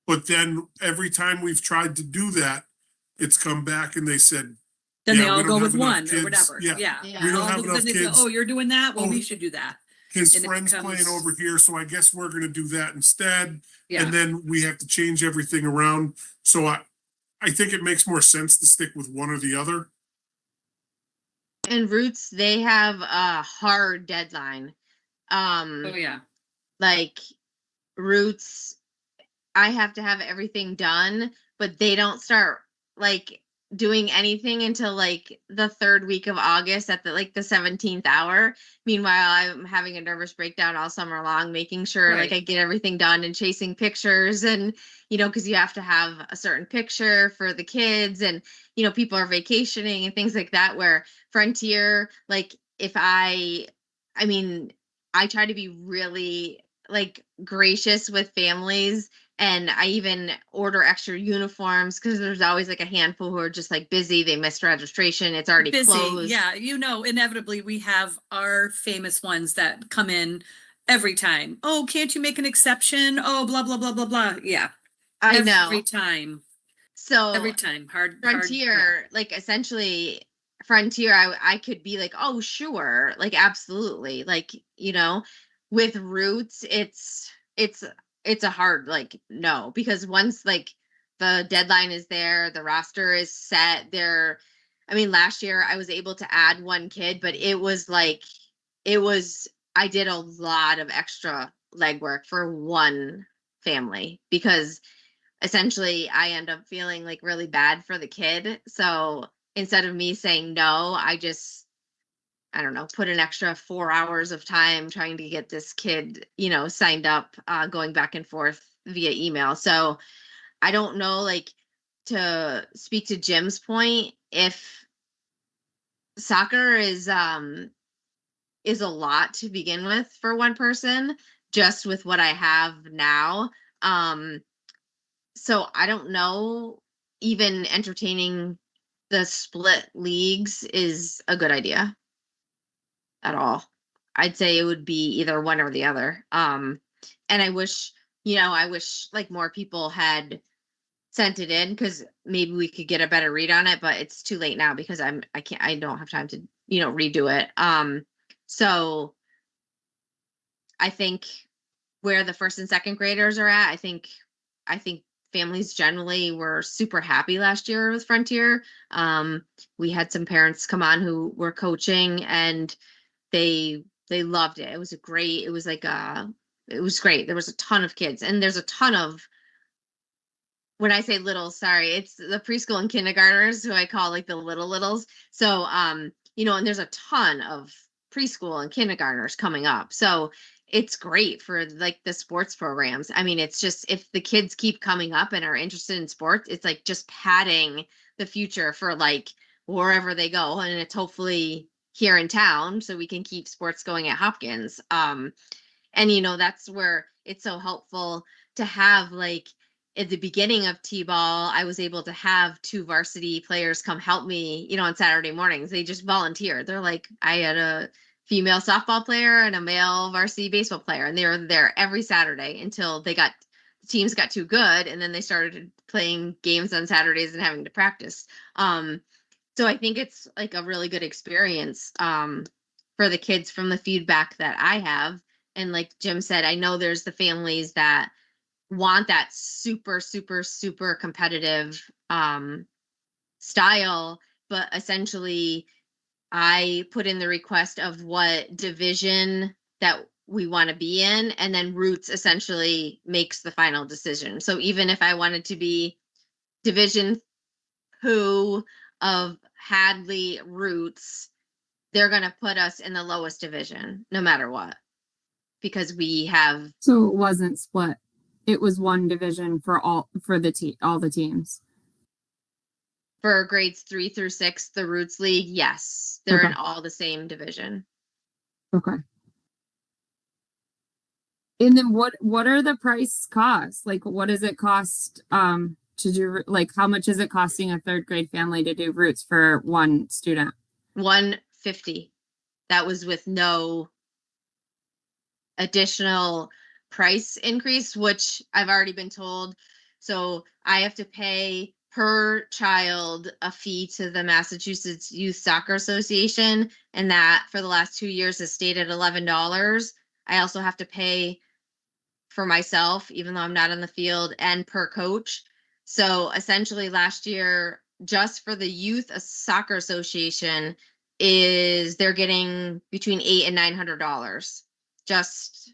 Speaker 2: But then every time we've tried to do that, it's come back and they said,
Speaker 3: then
Speaker 2: yeah,
Speaker 3: they all
Speaker 2: we don't
Speaker 3: go
Speaker 2: have
Speaker 3: with
Speaker 2: enough
Speaker 3: one or
Speaker 2: kids.
Speaker 3: whatever.
Speaker 2: Yeah.
Speaker 1: Yeah.
Speaker 2: We don't have
Speaker 3: Then
Speaker 2: enough
Speaker 3: they say,
Speaker 2: kids.
Speaker 3: oh, you're doing that? Well,
Speaker 2: Oh,
Speaker 3: we should do that.
Speaker 2: His
Speaker 3: And it
Speaker 2: friend's
Speaker 3: becomes-
Speaker 2: playing over here, so I guess we're going to do that instead.
Speaker 3: Yeah.
Speaker 2: And then we have to change everything around. So I think it makes more sense to stick with one or the other.
Speaker 1: And Roots, they have a hard deadline.
Speaker 3: Oh yeah.
Speaker 1: Like Roots, I have to have everything done, but they don't start like doing anything until like the 3rd week of August at the 17th hour. Meanwhile, I'm having a nervous breakdown all summer long, making sure
Speaker 3: Right.
Speaker 1: I get everything done and chasing pictures and because you have to have a certain picture for the kids and people are vacationing and things like that, where Frontier, if I try to be really gracious with families. And I even order extra uniforms because there's always a handful who are just busy. They missed registration. It's already
Speaker 3: Busy.
Speaker 1: closed.
Speaker 3: Yeah. Inevitably we have our famous ones that come in every time. Oh, can't you make an exception? Oh, blah, blah, blah, blah, blah. Yeah.
Speaker 1: I know.
Speaker 3: Every time.
Speaker 1: So
Speaker 3: Every time. Hard.
Speaker 1: Frontier, essentially Frontier, I could be oh, sure. Absolutely. With Roots, it's a hard no, because once the deadline is there, the roster is set there. Last year I was able to add 1 kid, but I did a lot of extra legwork for 1 family because essentially I end up feeling really bad for the kid. So instead of me saying no, I don't know, put an extra 4 hours of time trying to get this kid, signed up, going back and forth via email. So I don't know, to speak to Jim's point, if soccer is a lot to begin with for 1 person, just with what I have now. So I don't know even entertaining the split leagues is a good idea at all. I'd say it would be either one or the other. And I wish, I wish like more people had sent it in, because maybe we could get a better read on it, but it's too late now because I don't have time to, redo it. So I think where the first and second graders are at, I think families generally were super happy last year with Frontier. We had some parents come on who were coaching, and they loved it. It was great. It was great. There was a ton of kids, and there's a ton of, when I say little, sorry, it's the preschool and kindergartners who I call like the littles. So, and there's a ton of preschool and kindergartners coming up. So it's great for like the sports programs. I mean, it's just, if the kids keep coming up and are interested in sports, it's like just padding the future for like wherever they go. And it's hopefully here in town so we can keep sports going at Hopkins. And that's where it's so helpful to have, like, at the beginning of T-ball, I was able to have 2 varsity players come help me, on Saturday mornings. They just volunteered. They're like, I had a female softball player and a male varsity baseball player, and they were there every Saturday until the teams got too good, and then they started playing games on Saturdays and having to practice. So I think it's like a really good experience for the kids from the feedback that I have. And like Jim said, I know there's the families that want that super, super, super competitive style, but essentially I put in the request of what division that we want to be in, and then Roots essentially makes the final decision. So even if I wanted to be Division 2 of Hadley Roots, they're going to put us in the lowest division no matter what, because we have.
Speaker 4: So it wasn't split. It was one division for all the teams.
Speaker 1: For grades 3 through 6, the Roots League, yes, they're in
Speaker 4: Okay.
Speaker 1: all the same division.
Speaker 4: Okay. And then what are the price costs? Like, what does it cost to do, like, how much is it costing a 3rd grade family to do Roots for one student?
Speaker 1: $150. That was with no additional price increase, which I've already been told. So I have to pay per child a fee to the Massachusetts Youth Soccer Association, and that for the last 2 years has stayed at $11. I also have to pay for myself, even though I'm not on the field, and per coach. So essentially last year, just for the Youth Soccer Association, they're getting between $800 and $900 just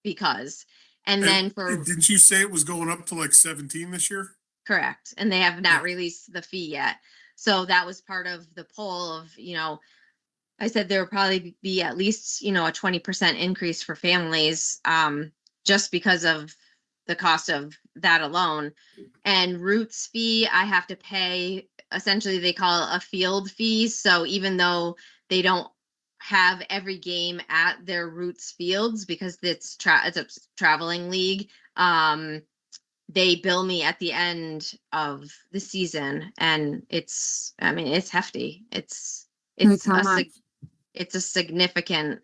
Speaker 1: because. And then
Speaker 2: didn't you say it was going up to like 17 this year?
Speaker 1: Correct. And they have not released the fee yet. So that was part of the poll of, I said there would probably be at least, a 20% increase for families, just because of the cost of that alone. And Roots fee, I have to pay, essentially they call it a field fee. So even though they don't have every game at their Roots fields, because it's a traveling league, they bill me at the end of the season, and it's hefty. It's a significant,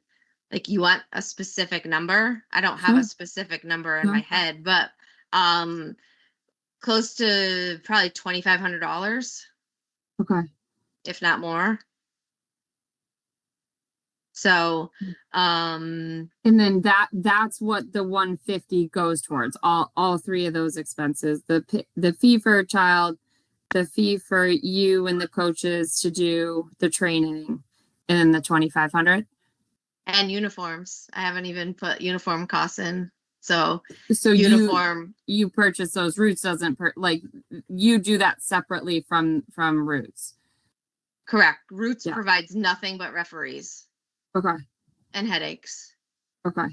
Speaker 1: like, you want a specific number. I don't have a specific number in my head, but close to probably $2,500.
Speaker 4: Okay.
Speaker 1: If not more. So,
Speaker 4: and then that's what the 150 goes towards, all 3 of those expenses, the fee for a child, the fee for you and the coaches to do the training, and then the 2,500
Speaker 1: and uniforms. I haven't even put uniform costs in. So
Speaker 4: uniform, you purchase those. Roots doesn't you do that separately from Roots.
Speaker 1: Correct. Roots provides nothing but referees.
Speaker 4: Okay.
Speaker 1: And headaches.
Speaker 4: Okay.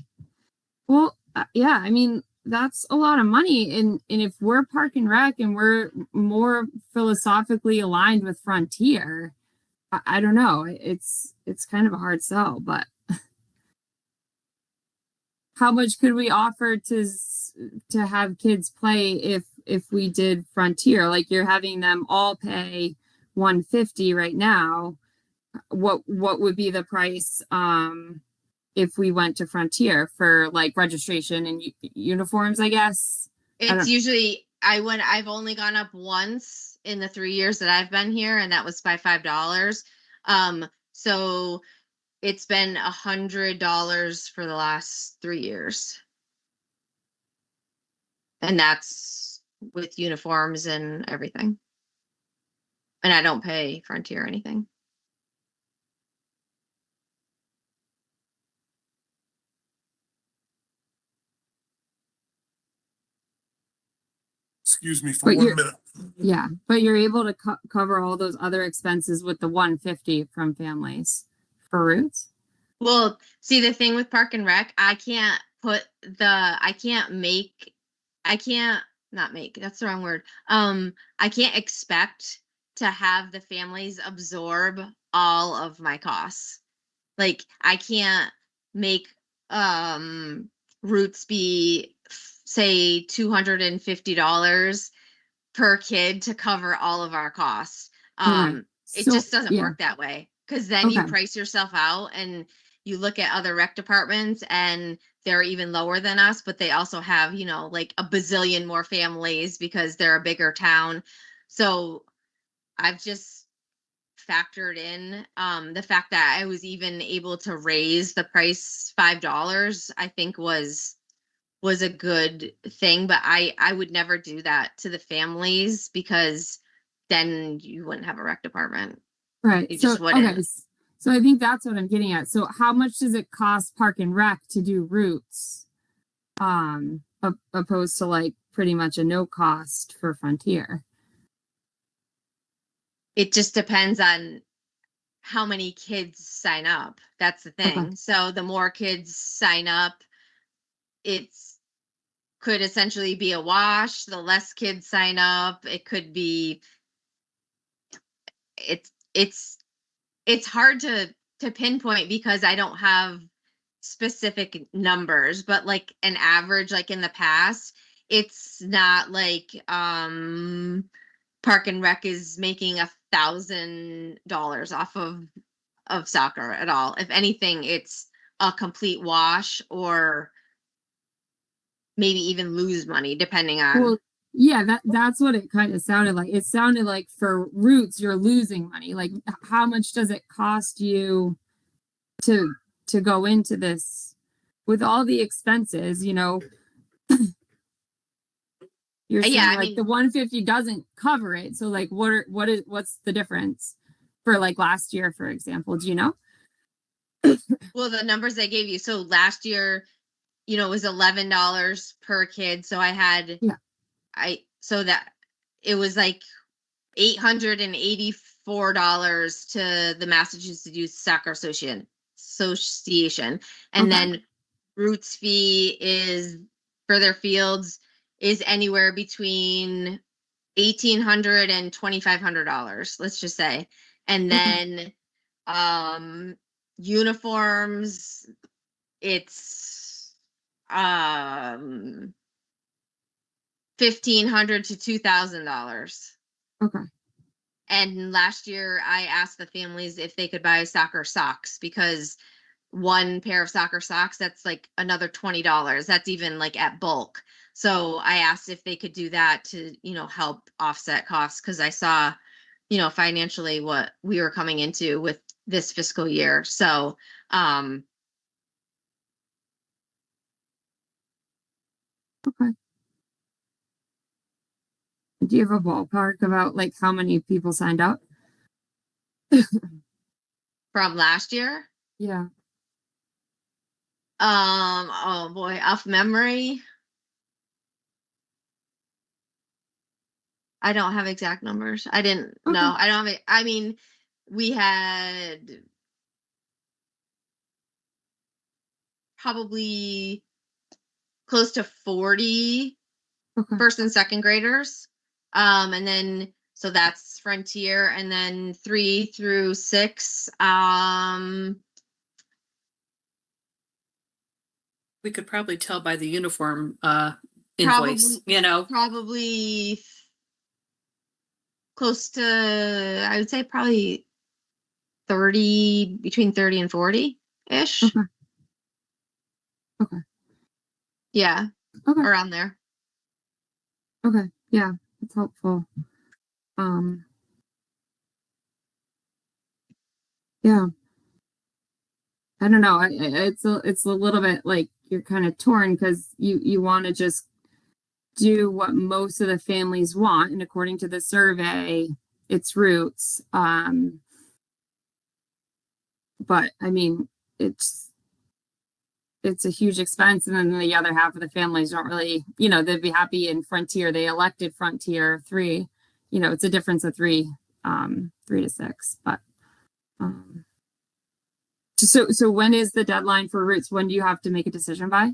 Speaker 4: Well, yeah, I mean, that's a lot of money. And if we're Park and Rec and we're more philosophically aligned with Frontier, I don't know. It's kind of a hard sell, but how much could we offer to have kids play if if we did Frontier, like you're having them all pay 150 right now, what would be the price if we went to Frontier for like registration and uniforms, I guess?
Speaker 1: It's usually I've only gone up once in the 3 years that I've been here, and that was by $5. So it's been $100 for the last 3 years. And that's with uniforms and everything. And I don't pay Frontier anything.
Speaker 2: Excuse me for
Speaker 4: But
Speaker 2: 1
Speaker 4: you're-
Speaker 2: minute.
Speaker 4: Yeah, but you're able to cover all those other expenses with the 150 from families for Roots?
Speaker 1: Well, see, the thing with Park and Rec, I can't not make, that's the wrong word. I can't expect to have the families absorb all of my costs. Like, I can't make, Roots be, say, $250 per kid to cover all of our costs.
Speaker 4: Okay.
Speaker 1: It
Speaker 4: So,
Speaker 1: just doesn't
Speaker 4: yeah.
Speaker 1: work that way, because then you
Speaker 4: Okay.
Speaker 1: price yourself out and you look at other rec departments and they're even lower than us, but they also have, you know, like a bazillion more families because they're a bigger town. So I've just factored in the fact that I was even able to raise the price $5, I think was a good thing, but I would never do that to the families, because then you wouldn't have a rec department.
Speaker 4: Right.
Speaker 1: You
Speaker 4: So,
Speaker 1: just wouldn't.
Speaker 4: okay. So I think that's what I'm getting at. So how much does it cost Park and Rec to do Roots? Opposed to like pretty much a no cost for Frontier.
Speaker 1: It just depends on how many kids sign up. That's the thing.
Speaker 4: Okay.
Speaker 1: So the more kids sign up, it's could essentially be a wash. The less kids sign up, it could be, it's hard to pinpoint because I don't have specific numbers, but like an average, like in the past, it's not like Park and Rec is making $1,000 off of soccer at all. If anything, it's a complete wash, or maybe even lose money depending on.
Speaker 4: Well, yeah, that's what it kind of sounded like. It sounded like for Roots, you're losing money. Like, how much does it cost you to go into this with all the expenses? You know, you're saying
Speaker 1: Yeah, I
Speaker 4: like
Speaker 1: mean,
Speaker 4: the 150 doesn't cover it. So like, what's the difference for like last year, for example? Do you know?
Speaker 1: well, the numbers I gave you. So last year, you know, it was $11 per kid. So I had,
Speaker 4: Yeah.
Speaker 1: so that it was like $884 to the Massachusetts Youth Soccer Association. And
Speaker 4: Okay.
Speaker 1: then Roots fee is for their fields is anywhere between $1,800 and $2,500, let's just say. And
Speaker 4: Okay.
Speaker 1: then uniforms, it's $1,500 to $2,000.
Speaker 4: Okay.
Speaker 1: And last year I asked the families if they could buy soccer socks, because one pair of soccer socks, that's like another $20. That's even like at bulk. So I asked if they could do that to, you know, help offset costs, because I saw, you know, financially what we were coming into with this fiscal year. So
Speaker 4: Okay. Do you have a ballpark about like how many people signed up?
Speaker 1: from last year,
Speaker 4: Yeah.
Speaker 1: oh boy, off memory, I don't have exact numbers. I didn't
Speaker 4: Okay.
Speaker 1: know. I don't have it. I mean, we had probably close to 40
Speaker 4: Okay.
Speaker 1: first and second graders. And then so that's Frontier, and then 3 through 6.
Speaker 3: We could probably tell by the uniform invoice, you know?
Speaker 1: Probably close to, I would say probably 30, between 30 and 40-ish.
Speaker 4: Okay. Okay.
Speaker 1: Yeah,
Speaker 4: Okay.
Speaker 1: around there.
Speaker 4: Okay. Yeah, that's helpful. Yeah. I don't know. It's a little bit like you're kind of torn because you want to just do what most of the families want, and according to the survey, it's Roots. But I mean, it's a huge expense, and then the other half of the families don't really, they'd be happy in Frontier. They elected Frontier 3. It's a difference of 3 to 6. But so when is the deadline for Roots? When do you have to make a decision by?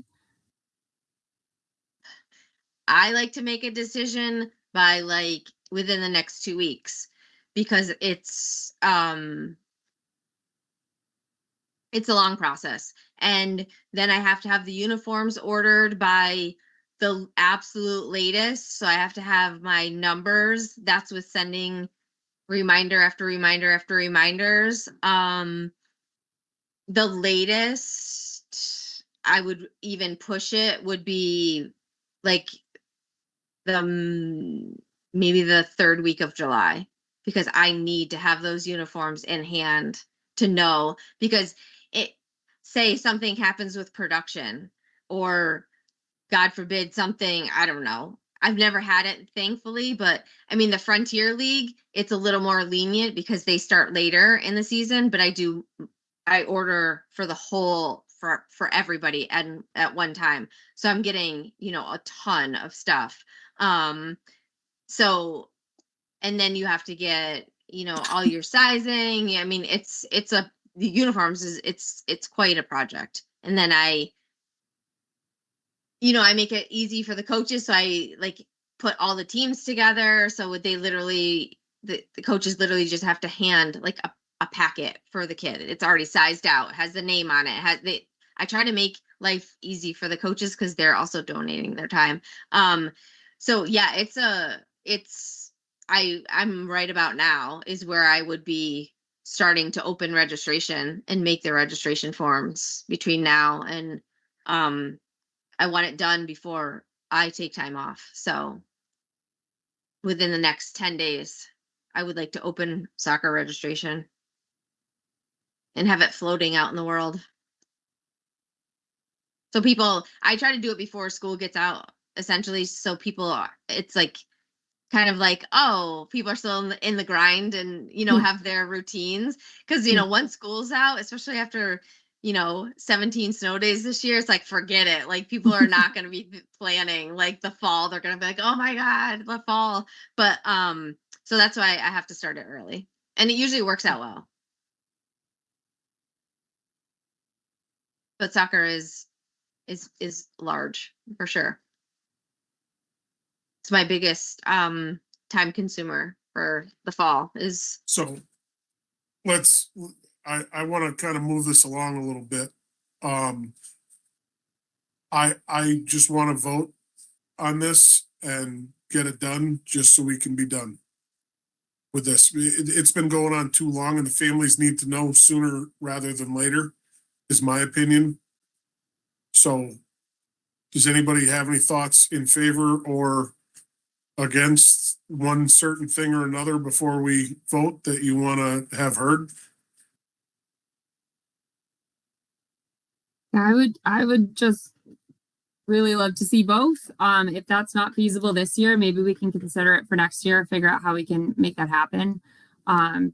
Speaker 1: I like to make a decision by like within the next 2 weeks, because it's a long process. And then I have to have the uniforms ordered by the absolute latest. So I have to have my numbers. That's with sending reminder after reminder after reminders. The latest I would even push it would be like maybe the third week of July, because I need to have those uniforms in hand to know, because say something happens with production, or God forbid something, I don't know. I've never had it, thankfully, but I mean, the Frontier League, it's a little more lenient because they start later in the season, but I order for the whole, for everybody at one time. So I'm getting, a ton of stuff. So, and then you have to get, all your sizing. I mean, the uniforms it's quite a project. And then I make it easy for the coaches. So I like put all the teams together. So they literally, the coaches literally just have to hand like a packet for the kid. It's already sized out, has the name on it, I try to make life easy for the coaches because they're also donating their time. So yeah, I'm right about now is where I would be starting to open registration and make the registration forms between now and I want it done before I take time off. So within the next 10 days, I would like to open soccer registration and have it floating out in the world. So I try to do it before school gets out, essentially. So it's like kind of like, oh, people are still in the grind and, have their routines. Because, once school's out, especially after, 17 snow days this year, it's like, forget it. Like, people are not going to be planning like the fall. They're going to be like, oh my God, the fall. But so that's why I have to start it early. And it usually works out well. But soccer is large for sure. It's my biggest time consumer for the fall is.
Speaker 2: So I want to kind of move this along a little bit. I just want to vote on this and get it done just so we can be done with this. It's been going on too long and the families need to know sooner rather than later, is my opinion. So does anybody have any thoughts in favor or against one certain thing or another before we vote that you want to have heard?
Speaker 4: I would just really love to see both. If that's not feasible this year, maybe we can consider it for next year, figure out how we can make that happen.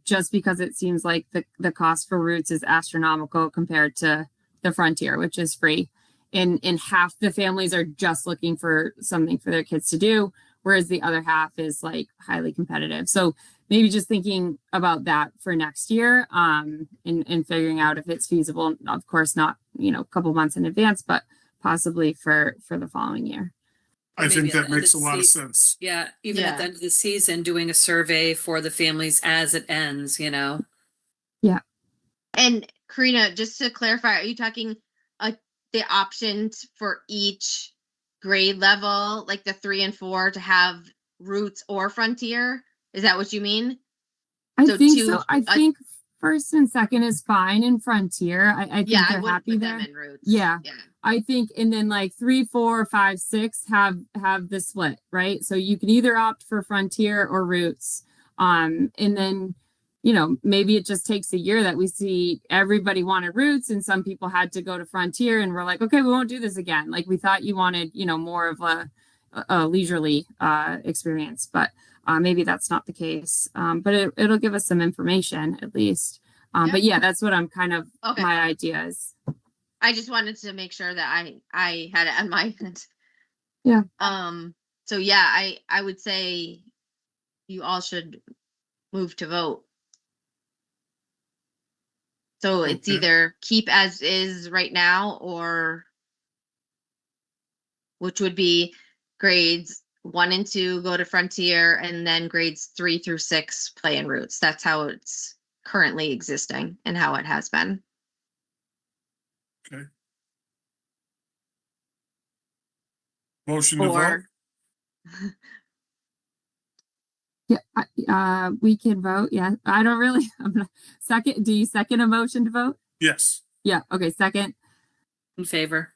Speaker 4: Just because it seems like the cost for Roots is astronomical compared to the Frontier, which is free. And half the families are just looking for something for their kids to do, whereas the other half is like highly competitive. So maybe just thinking about that for next year, and figuring out if it's feasible. Of course, not, a couple months in advance, but possibly for the following year.
Speaker 2: I think that makes a lot of sense.
Speaker 3: Yeah, even at the end of the season, doing a survey for the families as it ends,
Speaker 4: Yeah.
Speaker 1: And Karina, just to clarify, are you talking the options for each grade level, like the 3 and 4, to have Roots or Frontier? Is that what you mean?
Speaker 4: I
Speaker 1: So
Speaker 4: think
Speaker 1: two-
Speaker 4: so. I think first and second is fine in Frontier. I think
Speaker 1: Yeah, I
Speaker 4: they're
Speaker 1: would
Speaker 4: happy
Speaker 1: put
Speaker 4: there.
Speaker 1: them in Roots.
Speaker 4: Yeah.
Speaker 1: Yeah.
Speaker 4: I think, and then like 3, 4, 5, 6 have the split, right? So you can either opt for Frontier or Roots. And then, you know, maybe it just takes a year that we see everybody wanted Roots and some people had to go to Frontier, and we're like, okay, we won't do this again. Like we thought you wanted, you know, more of a leisurely experience, but maybe that's not the case. But it'll give us some information at least. But yeah, that's what I'm kind of,
Speaker 1: Okay.
Speaker 4: my idea is.
Speaker 1: I just wanted to make sure that I had it on my end.
Speaker 4: Yeah.
Speaker 1: So yeah, I would say you all should move to vote. So it's
Speaker 2: Okay.
Speaker 1: either keep as is right now, or which would be grades 1 and 2 go to Frontier, and then grades 3 through 6 play in Roots. That's how it's currently existing and how it has been.
Speaker 2: Okay. Motion to vote?
Speaker 1: Or
Speaker 4: Yeah, we can vote. Yeah, I don't really. I'm not, second. Do you second a motion to vote?
Speaker 2: Yes,
Speaker 4: Yeah. Okay. Second.
Speaker 3: In favor.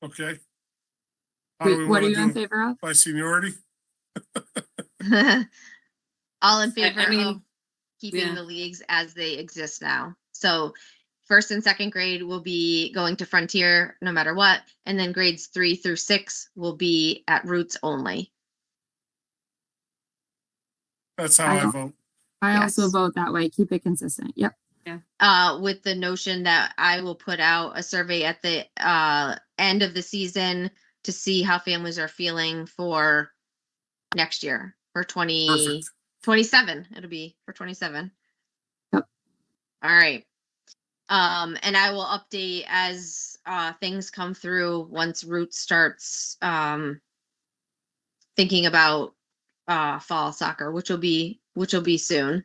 Speaker 2: okay. How do we
Speaker 4: Wait, what
Speaker 2: want
Speaker 4: are
Speaker 2: to
Speaker 4: you in
Speaker 2: do it?
Speaker 4: favor of?
Speaker 2: By seniority?
Speaker 1: all in favor
Speaker 3: mean,
Speaker 1: of keeping
Speaker 3: yeah.
Speaker 1: the leagues as they exist now. So first and second grade will be going to Frontier no matter what, and then grades 3 through 6 will be at Roots only.
Speaker 2: That's how
Speaker 4: I
Speaker 2: I
Speaker 4: don't-
Speaker 2: vote.
Speaker 4: I also
Speaker 1: Yes.
Speaker 4: vote that way. Keep it consistent. Yep.
Speaker 1: With the notion that I will put out a survey at the end of the season to see how families are feeling for next year, for 2027. It'll be for 27.
Speaker 4: Yep.
Speaker 1: All right. And I will update as things come through once Roots starts thinking about fall soccer, which will be soon.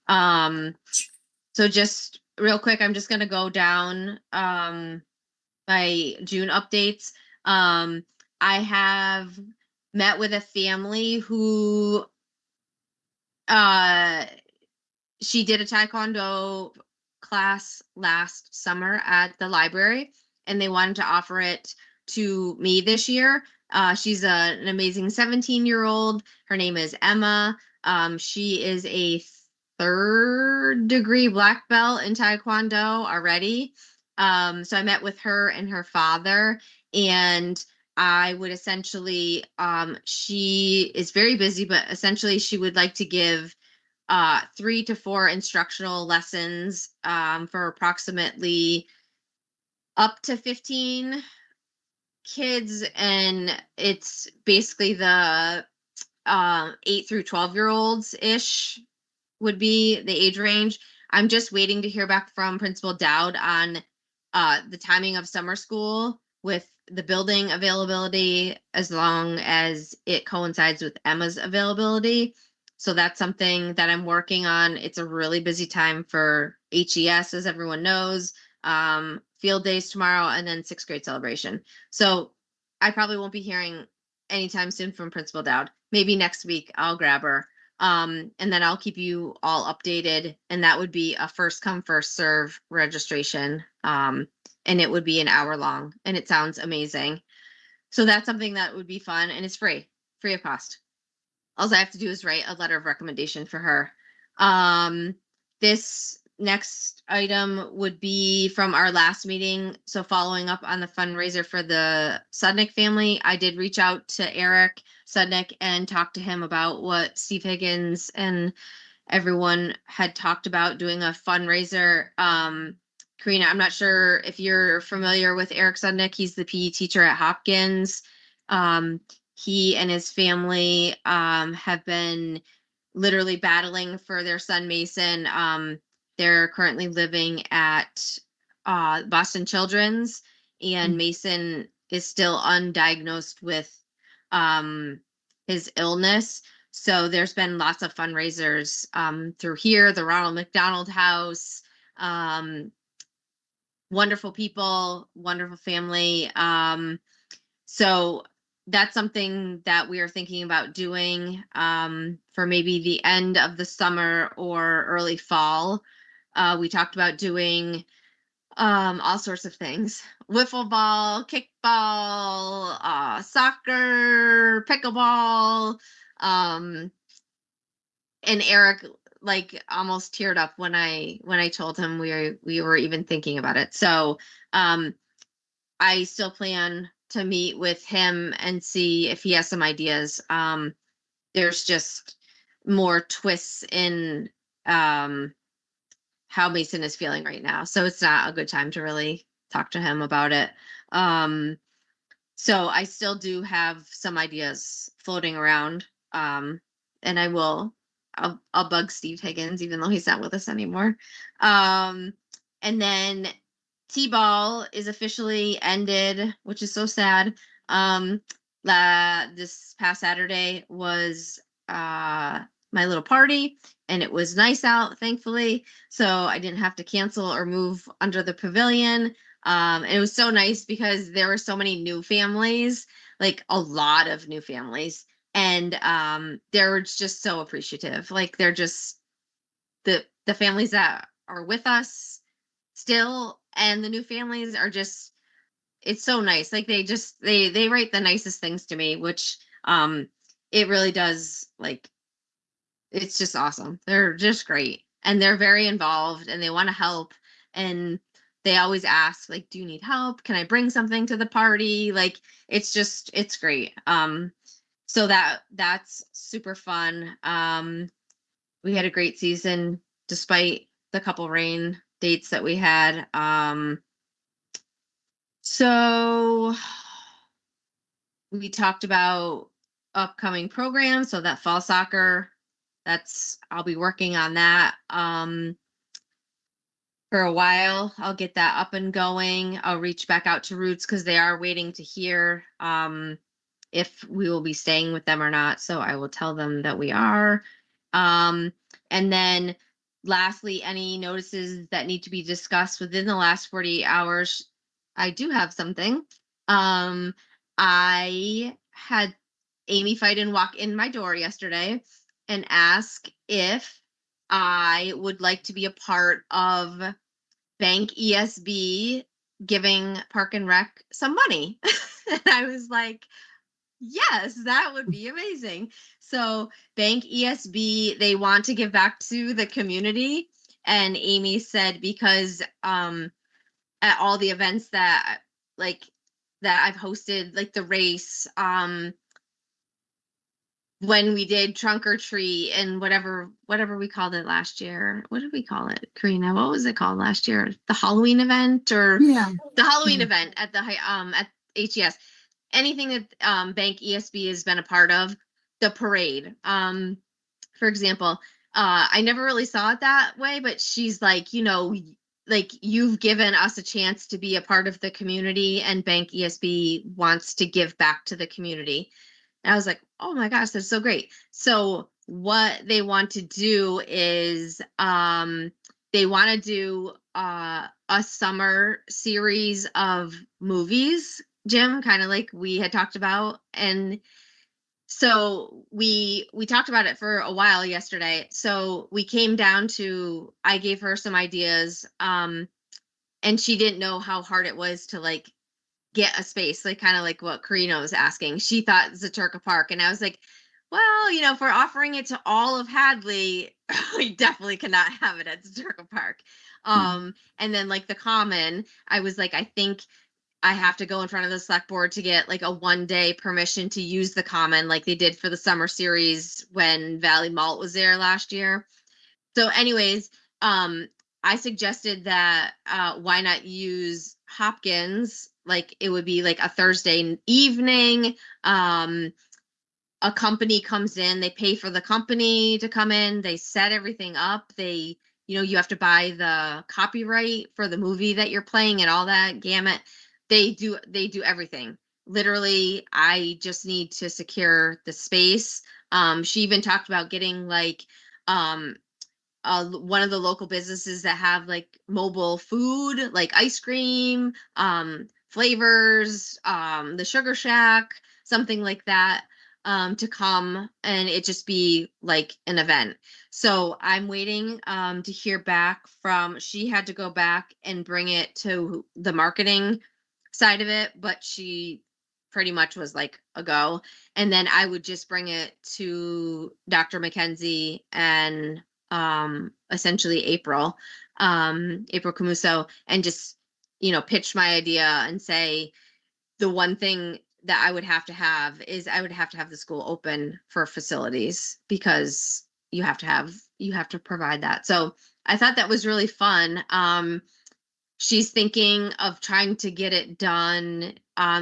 Speaker 1: So just real quick, I'm just gonna go down my June updates. I have met with a family who she did a taekwondo class last summer at the library, and they wanted to offer it to me this year. She's an amazing 17-year-old. Her name is Emma. She is a 3rd degree black belt in taekwondo already. So I met with her and her father, and I would essentially, she is very busy, but essentially she would like to give 3 to 4 instructional lessons for approximately up to 15 kids, and it's basically the 8 through 12-year-olds ish would be the age range. I'm just waiting to hear back from Principal Dowd on the timing of summer school with the building availability, as long as it coincides with Emma's availability. So that's something that I'm working on. It's a really busy time for HES, as everyone knows. Field days tomorrow, and then 6th grade celebration. So I probably won't be hearing anytime soon from Principal Dowd. Maybe next week I'll grab her. And then I'll keep you all updated, and that would be a first come first serve registration. And it would be an hour long, and it sounds amazing. So that's something that would be fun, and it's free of cost. All I have to do is write a letter of recommendation for her. This next item would be from our last meeting. So following up on the fundraiser for the Sudnick family, I did reach out to Eric Sudnick and talk to him about what Steve Higgins and everyone had talked about, doing a fundraiser. Karina, I'm not sure if you're familiar with Eric Sudnick. He's the PE teacher at Hopkins. He and his family have been literally battling for their son Mason. They're currently living at Boston Children's, and Mason is still undiagnosed with his illness. So there's been lots of fundraisers through here, the Ronald McDonald House. Wonderful people, wonderful family. So that's something that we are thinking about doing for maybe the end of the summer or early fall. We talked about doing all sorts of things: wiffle ball, kickball, soccer, pickleball. And Eric like almost teared up when I told him we were even thinking about it. So I still plan to meet with him and see if he has some ideas. There's just more twists in how Mason is feeling right now, so it's not a good time to really talk to him about it. So I still do have some ideas floating around, and I'll bug Steve Higgins, even though he's not with us anymore. And then T-ball is officially ended, which is so sad. This past Saturday was my little party, and it was nice out, thankfully. So I didn't have to cancel or move under the pavilion. And it was so nice because there were so many new families, like a lot of new families. And they're just so appreciative. Like they're just the families that are with us still, and the new families are just, it's so nice. Like they write the nicest things to me, which it really does, like, it's just awesome. They're just great, and they're very involved, and they want to help, and they always ask, like, do you need help? Can I bring something to the party? Like, it's great. So that's super fun. We had a great season despite the couple rain dates that we had. So we talked about upcoming programs. So that fall soccer, I'll be working on that for a while. I'll get that up and going. I'll reach back out to Roots because they are waiting to hear if we will be staying with them or not. So I will tell them that we are. And then lastly, any notices that need to be discussed within the last 48 hours. I do have something. I had Amy Fighten walk in my door yesterday and ask if I would like to be a part of Bank ESB giving Park and Rec some money. And I was like, yes, that would be amazing. So Bank ESB, they want to give back to the community. And Amy said, because at all the events that I've hosted, like the race, when we did trunk or treat and whatever we called it last year. What did we call it, Karina? What was it called last year? The Halloween event, or
Speaker 4: Yeah.
Speaker 1: the Halloween event at the at HES. Anything that Bank ESB has been a part of, the parade. For example, I never really saw it that way, but she's like, like, you've given us a chance to be a part of the community, and Bank ESB wants to give back to the community. And I was like, oh my gosh, that's so great. So what they want to do is they want to do a summer series of movies, Jim, kind of like we had talked about. And so we talked about it for a while yesterday. So we came down to, I gave her some ideas, and she didn't know how hard it was to like get a space, like kind of like what Karina was asking. She thought Zaturka Park, and I was like, well, if we're offering it to all of Hadley, we definitely cannot have it at Zaturka Park. And then like the Common, I was like, I think I have to go in front of the select board to get like a 1-day permission to use the Common, like they did for the summer series when Valley Malt was there last year. So anyways, I suggested that why not use Hopkins? Like it would be like a Thursday evening. A company comes in, they pay for the company to come in, they set everything up. They, you have to buy the copyright for the movie that you're playing and all that gamut. They do everything. Literally, I just need to secure the space. She even talked about getting like one of the local businesses that have like mobile food, like ice cream, flavors, the Sugar Shack. something like that, to come and it just be like an event. So I'm waiting to hear back from, she had to go back and bring it to the marketing side of it, but she pretty much was like a go. And then I would just bring it to Dr. Mackenzie and essentially April Camuso, and just, pitch my idea and say, the one thing that I would have to have is I would have to have the school open for facilities, because you have to provide that. So I thought that was really fun. She's thinking of trying to get it done.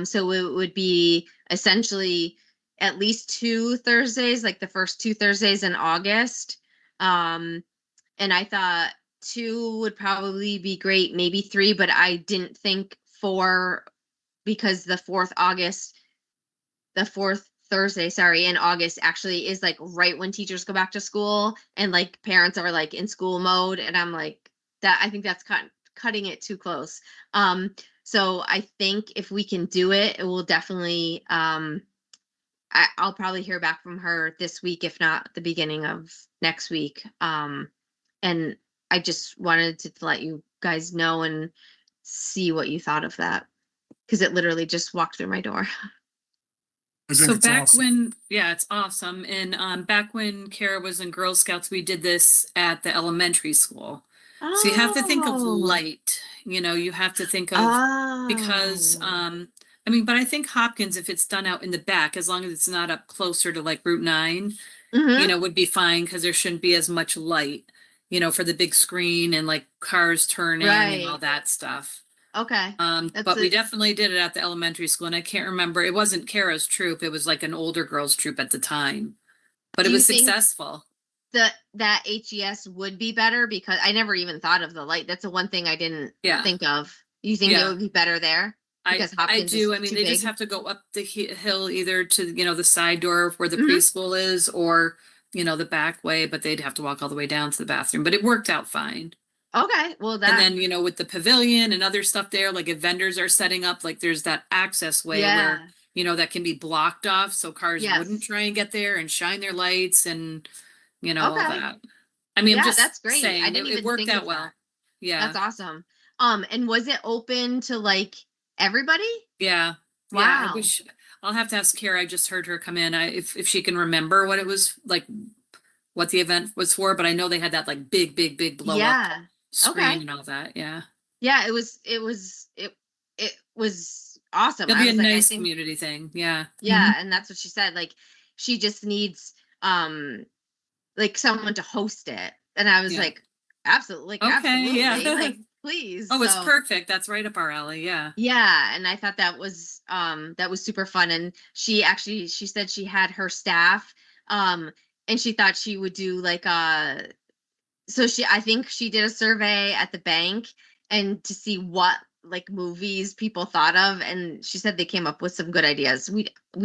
Speaker 1: So it would be essentially at least 2 Thursdays, like the first 2 Thursdays in August. And I thought 2 would probably be great, maybe 3, but I didn't think 4, because the fourth Thursday, in August actually is like right when teachers go back to school and like parents are like in school mode. And I'm like, that, I think that's cutting it too close. So I think if we can do it, it will definitely, I'll probably hear back from her this week, if not the beginning of next week. And I just wanted to let you guys know and see what you thought of that, because it literally just walked through my door.
Speaker 2: I think
Speaker 3: So
Speaker 2: it's
Speaker 3: back
Speaker 2: awesome.
Speaker 3: when, yeah, it's awesome. And back when Kara was in Girl Scouts, we did this at the elementary school. So you have to think of light, you have to think of, because, but I think Hopkins, if it's done out in the back, as long as it's not up closer to like Route 9,
Speaker 1: Mhm.
Speaker 3: would be fine, because there shouldn't be as much light, for the big screen and like cars turning and all
Speaker 1: Right.
Speaker 3: that stuff.
Speaker 1: Okay. That's
Speaker 3: But we
Speaker 1: it.
Speaker 3: definitely did it at the elementary school, and I can't remember, it wasn't Kara's troop, it was like an older girls troop at the time. But
Speaker 1: Do
Speaker 3: it
Speaker 1: you
Speaker 3: was
Speaker 1: think
Speaker 3: successful.
Speaker 1: that HES would be better? Because I never even thought of the light. That's the one thing I didn't
Speaker 3: Yeah.
Speaker 1: think of. You think it
Speaker 3: Yeah.
Speaker 1: would be better there? Because
Speaker 3: I
Speaker 1: Hopkins
Speaker 3: do.
Speaker 1: is too
Speaker 3: They just
Speaker 1: big?
Speaker 3: have to go up the hill either to, the side door where the
Speaker 1: Mhm.
Speaker 3: preschool is, or, the back way, but they'd have to walk all the way down to the bathroom. But it worked out fine.
Speaker 1: Okay, well
Speaker 3: And
Speaker 1: that,
Speaker 3: then, with the pavilion and other stuff there, like if vendors are setting up, like there's that access way where,
Speaker 1: yeah,
Speaker 3: that can be blocked off so cars
Speaker 1: Yes.
Speaker 3: wouldn't try and get there and shine their lights and, all
Speaker 1: Okay.
Speaker 3: that. I mean, I'm
Speaker 1: Yeah,
Speaker 3: just
Speaker 1: that's great. I
Speaker 3: saying
Speaker 1: didn't
Speaker 3: it
Speaker 1: even
Speaker 3: worked
Speaker 1: think
Speaker 3: out
Speaker 1: of
Speaker 3: well.
Speaker 1: that.
Speaker 3: Yeah.
Speaker 1: That's awesome. And was it open to like everybody?
Speaker 3: Yeah. Yeah. I
Speaker 1: Wow.
Speaker 3: wish I'll have to ask Kara. I just heard her come in. If she can remember what it was like, what the event was for, but I know they had that like big blow up
Speaker 1: Yeah.
Speaker 3: screen
Speaker 1: Okay.
Speaker 3: and all that. Yeah.
Speaker 1: Yeah, it was awesome.
Speaker 3: It'll
Speaker 1: I
Speaker 3: be a
Speaker 1: was like, I
Speaker 3: nice
Speaker 1: think,
Speaker 3: community thing. Yeah.
Speaker 1: yeah, and that's what she said. Like, she just needs like someone to host it. And I was
Speaker 3: Yeah.
Speaker 1: like, absolutely,
Speaker 3: Okay.
Speaker 1: absolutely.
Speaker 3: Yeah.
Speaker 1: Like, please.
Speaker 3: Oh, it's
Speaker 1: So,
Speaker 3: perfect. That's right up our alley. Yeah.
Speaker 1: yeah, and I thought that was super fun. And she said she had her staff, and she thought she would do like I think she did a survey at the bank and to see what like movies people thought of, and she said they came up with some good ideas.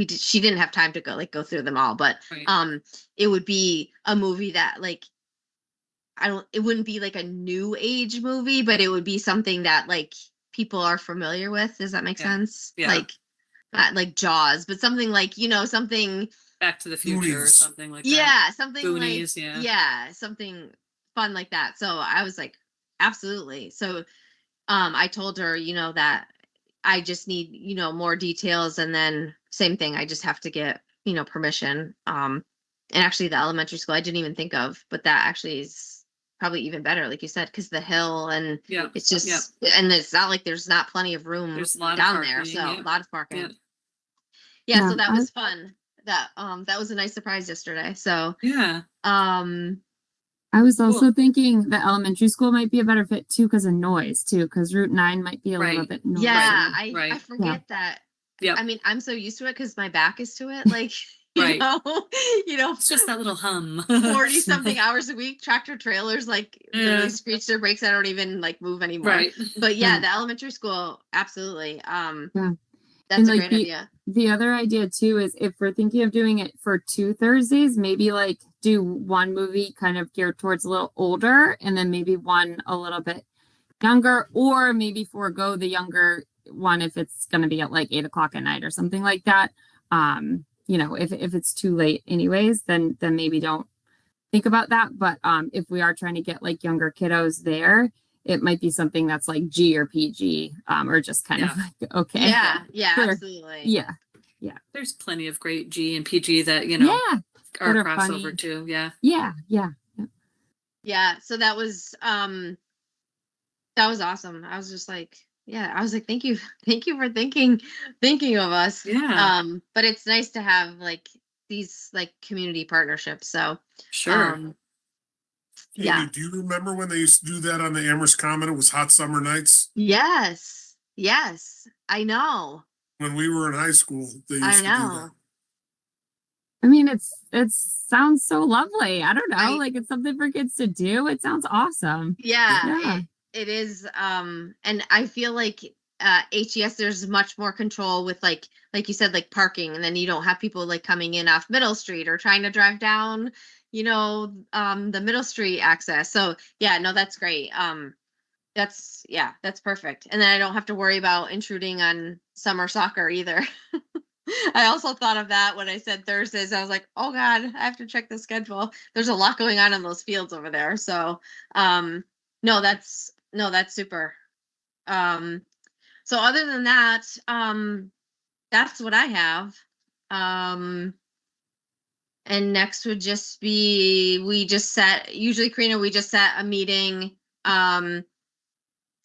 Speaker 1: She didn't have time to go through them all, but
Speaker 3: Right.
Speaker 1: it would be a movie that like, it wouldn't be like a new age movie, but it would be something that like people are familiar with. Does that make
Speaker 3: Yeah.
Speaker 1: sense?
Speaker 3: Yeah.
Speaker 1: Like, not like Jaws, but something like, something,
Speaker 3: Back to the Future or
Speaker 2: Goonies.
Speaker 3: something like that.
Speaker 1: yeah, something
Speaker 3: Goonies,
Speaker 1: like,
Speaker 3: yeah.
Speaker 1: yeah, something fun like that. So I was like, absolutely. So I told her, that I just need, more details, and then same thing, I just have to get, permission. And actually the elementary school I didn't even think of, but that actually is probably even better, like you said, because the hill, and
Speaker 3: Yeah.
Speaker 1: it's just, and it's not like there's not plenty of room
Speaker 3: There's a lot of
Speaker 1: down there.
Speaker 3: parking,
Speaker 1: So
Speaker 3: yeah.
Speaker 1: a lot of parking.
Speaker 3: Yeah.
Speaker 1: Yeah,
Speaker 4: Yeah,
Speaker 1: so that
Speaker 4: I-
Speaker 1: was fun. That was a nice surprise yesterday. So
Speaker 3: Yeah.
Speaker 4: I was also
Speaker 3: Cool.
Speaker 4: thinking the elementary school might be a better fit too because of noise too, because Route 9 might be a little
Speaker 3: Right.
Speaker 4: bit noisy.
Speaker 1: yeah,
Speaker 3: Right.
Speaker 1: I forget that.
Speaker 3: Yep.
Speaker 1: I mean, I'm so used to it because my back is to it. Like,
Speaker 3: Right.
Speaker 1: It's
Speaker 3: It's just that little hum.
Speaker 1: 40 something hours a week, tractor trailers like
Speaker 3: Yeah.
Speaker 1: literally screech their brakes. I don't even like move anymore.
Speaker 3: Right.
Speaker 1: But yeah,
Speaker 4: Yeah.
Speaker 1: the elementary school, absolutely.
Speaker 4: Yeah.
Speaker 1: That's
Speaker 4: And,
Speaker 1: a
Speaker 4: like,
Speaker 1: great idea.
Speaker 4: The other idea too is if we're thinking of doing it for 2 Thursdays, maybe like do one movie kind of geared towards a little older and then maybe one a little bit younger, or maybe forego the younger one if it's going to be at like 8 o'clock at night or something like that. You know, if it's too late anyways, then maybe don't think about that. But if we are trying to get like younger kiddos there, it might be something that's like G or PG, or just kind of like, okay.
Speaker 1: Yeah, yeah,
Speaker 4: Sure.
Speaker 1: absolutely.
Speaker 4: Yeah.
Speaker 3: There's plenty of great G and PG that, you know,
Speaker 4: Yeah.
Speaker 3: are
Speaker 4: that are
Speaker 3: crossover
Speaker 4: funny.
Speaker 3: too. Yeah.
Speaker 4: Yeah. Yeah.
Speaker 1: Yeah, so that was awesome. I was just like, yeah, I was like, thank you, thank you for thinking of us.
Speaker 3: Yeah.
Speaker 1: But it's nice to have like these like community partnerships. So
Speaker 3: Sure.
Speaker 1: yeah.
Speaker 2: Amy, do you remember when they used to do that on the Amherst Common? It was hot summer nights.
Speaker 1: Yes. Yes. I know.
Speaker 2: When we were in high school, they
Speaker 1: I
Speaker 2: used to do
Speaker 1: know.
Speaker 2: that.
Speaker 4: I mean, it sounds so lovely. I don't know,
Speaker 1: I-
Speaker 4: like it's something for kids to do. It sounds awesome.
Speaker 1: Yeah,
Speaker 4: Yeah.
Speaker 1: it is. And I feel like HES there's much more control with like you said, like parking, and then you don't have people like coming in off Middle Street or trying to drive down, you know, the Middle Street access. So yeah, no, that's great. That's perfect. And then I don't have to worry about intruding on summer soccer either. I also thought of that when I said Thursdays. I was like, oh God, I have to check the schedule. There's a lot going on in those fields over there. So no, that's super. So other than that, that's what I have. And next would just be usually Karina, we just set a meeting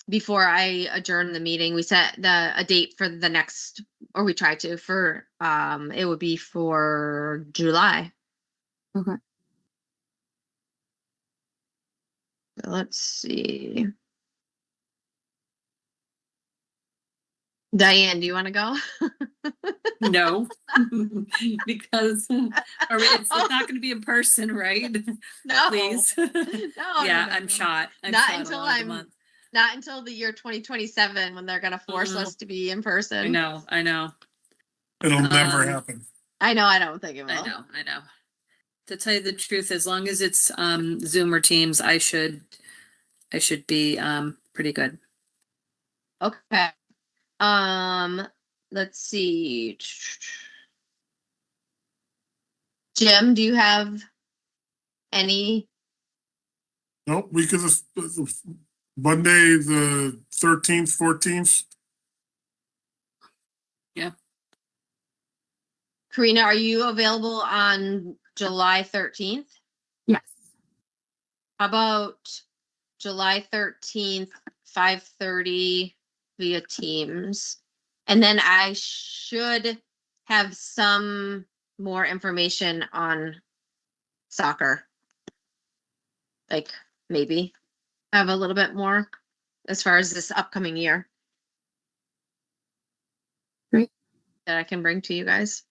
Speaker 1: before I adjourn the meeting. We set a date for the next, or we try to, for it would be for July.
Speaker 4: Okay.
Speaker 1: So let's see. Diane, do you want to go?
Speaker 3: No, because it's not going to be in person, right?
Speaker 1: No,
Speaker 3: Please.
Speaker 1: no.
Speaker 3: Yeah,
Speaker 1: no,
Speaker 3: I'm
Speaker 1: no.
Speaker 3: shot. I'm
Speaker 1: Not
Speaker 3: shot
Speaker 1: until
Speaker 3: a lot of the
Speaker 1: I'm
Speaker 3: month.
Speaker 1: not until the year 2027 when they're gonna force
Speaker 3: Mhm.
Speaker 1: us to be in person.
Speaker 3: I know.
Speaker 2: It'll never
Speaker 3: Um,
Speaker 2: happen.
Speaker 1: I know. I don't think it will.
Speaker 3: I know. To tell you the truth, as long as it's Zoom or Teams, I should be pretty good.
Speaker 1: Okay. Let's see. Jim, do you have any?
Speaker 2: Nope, week of the Monday, the 13th, 14th.
Speaker 1: Karina, are you available on July 13th?
Speaker 4: Yes.
Speaker 1: How about July 13th, 5:30 via Teams? And then I should have some more information on soccer. Like maybe have a little bit more as far as this upcoming year.
Speaker 4: Great.
Speaker 1: That I can bring to you guys.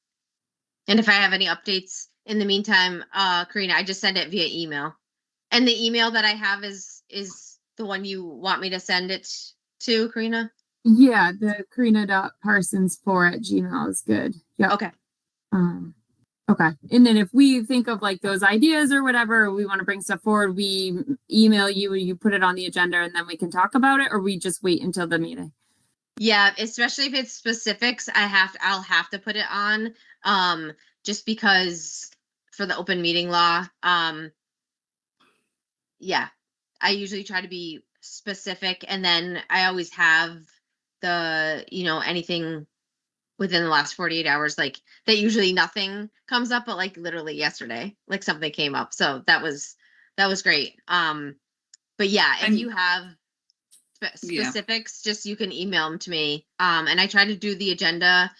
Speaker 1: And if I have any updates in the meantime, Karina, I just send it via email. And the email that I have is the one you want me to send it to, Karina?
Speaker 4: Yeah, the karina.parsons4@gmail is good. Yeah.
Speaker 1: Okay.
Speaker 4: Okay. And then if we think of like those ideas or whatever, we want to bring stuff forward, we email you, you put it on the agenda, and then we can talk about it, or we just wait until the meeting.
Speaker 1: Yeah, especially if it's specifics, I'll have to put it on, just because for the open meeting law. Yeah, I usually try to be specific, and then I always have anything within the last 48 hours, like that. Usually nothing comes up, but like literally yesterday, like something came up. So that was great. But yeah, if you have specifics, just you can email them to me. And I try to do the agenda,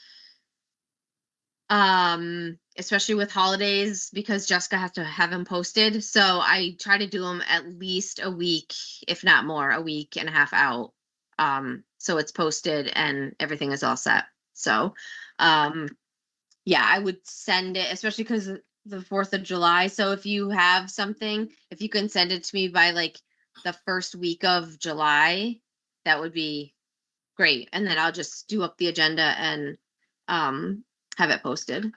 Speaker 1: especially with holidays, because Jessica has to have them posted. So I try to do them at least a week, if not more, a week and a half out. So it's posted and everything is all set. So, yeah, I would send it, especially because the 4th of July. So if you have something, if you can send it to me by like the first week of July, that would be great. And then I'll just do up the agenda and have it posted.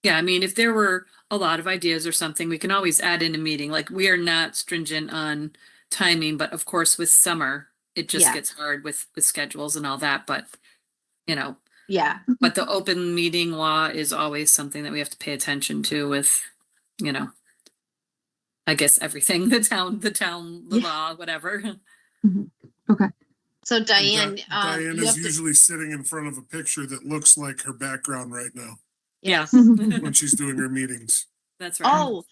Speaker 3: Yeah, I mean, if there were a lot of ideas or something, we can always add in a meeting. Like, we are not stringent on timing, but of course with summer, it just
Speaker 1: Yeah.
Speaker 3: gets hard with schedules and all that, but you know,
Speaker 1: Yeah.
Speaker 3: But the open meeting law is always something that we have to pay attention to with, you know, I guess everything, the
Speaker 1: Yeah.
Speaker 3: law, whatever.
Speaker 4: Okay.
Speaker 1: So
Speaker 2: And
Speaker 1: Diane,
Speaker 2: Diane
Speaker 1: you
Speaker 2: is
Speaker 1: have to,
Speaker 2: usually sitting in front of a picture that looks like her background right now
Speaker 3: Yeah.
Speaker 1: yes.
Speaker 2: when she's doing her meetings.
Speaker 3: That's right.
Speaker 1: Oh,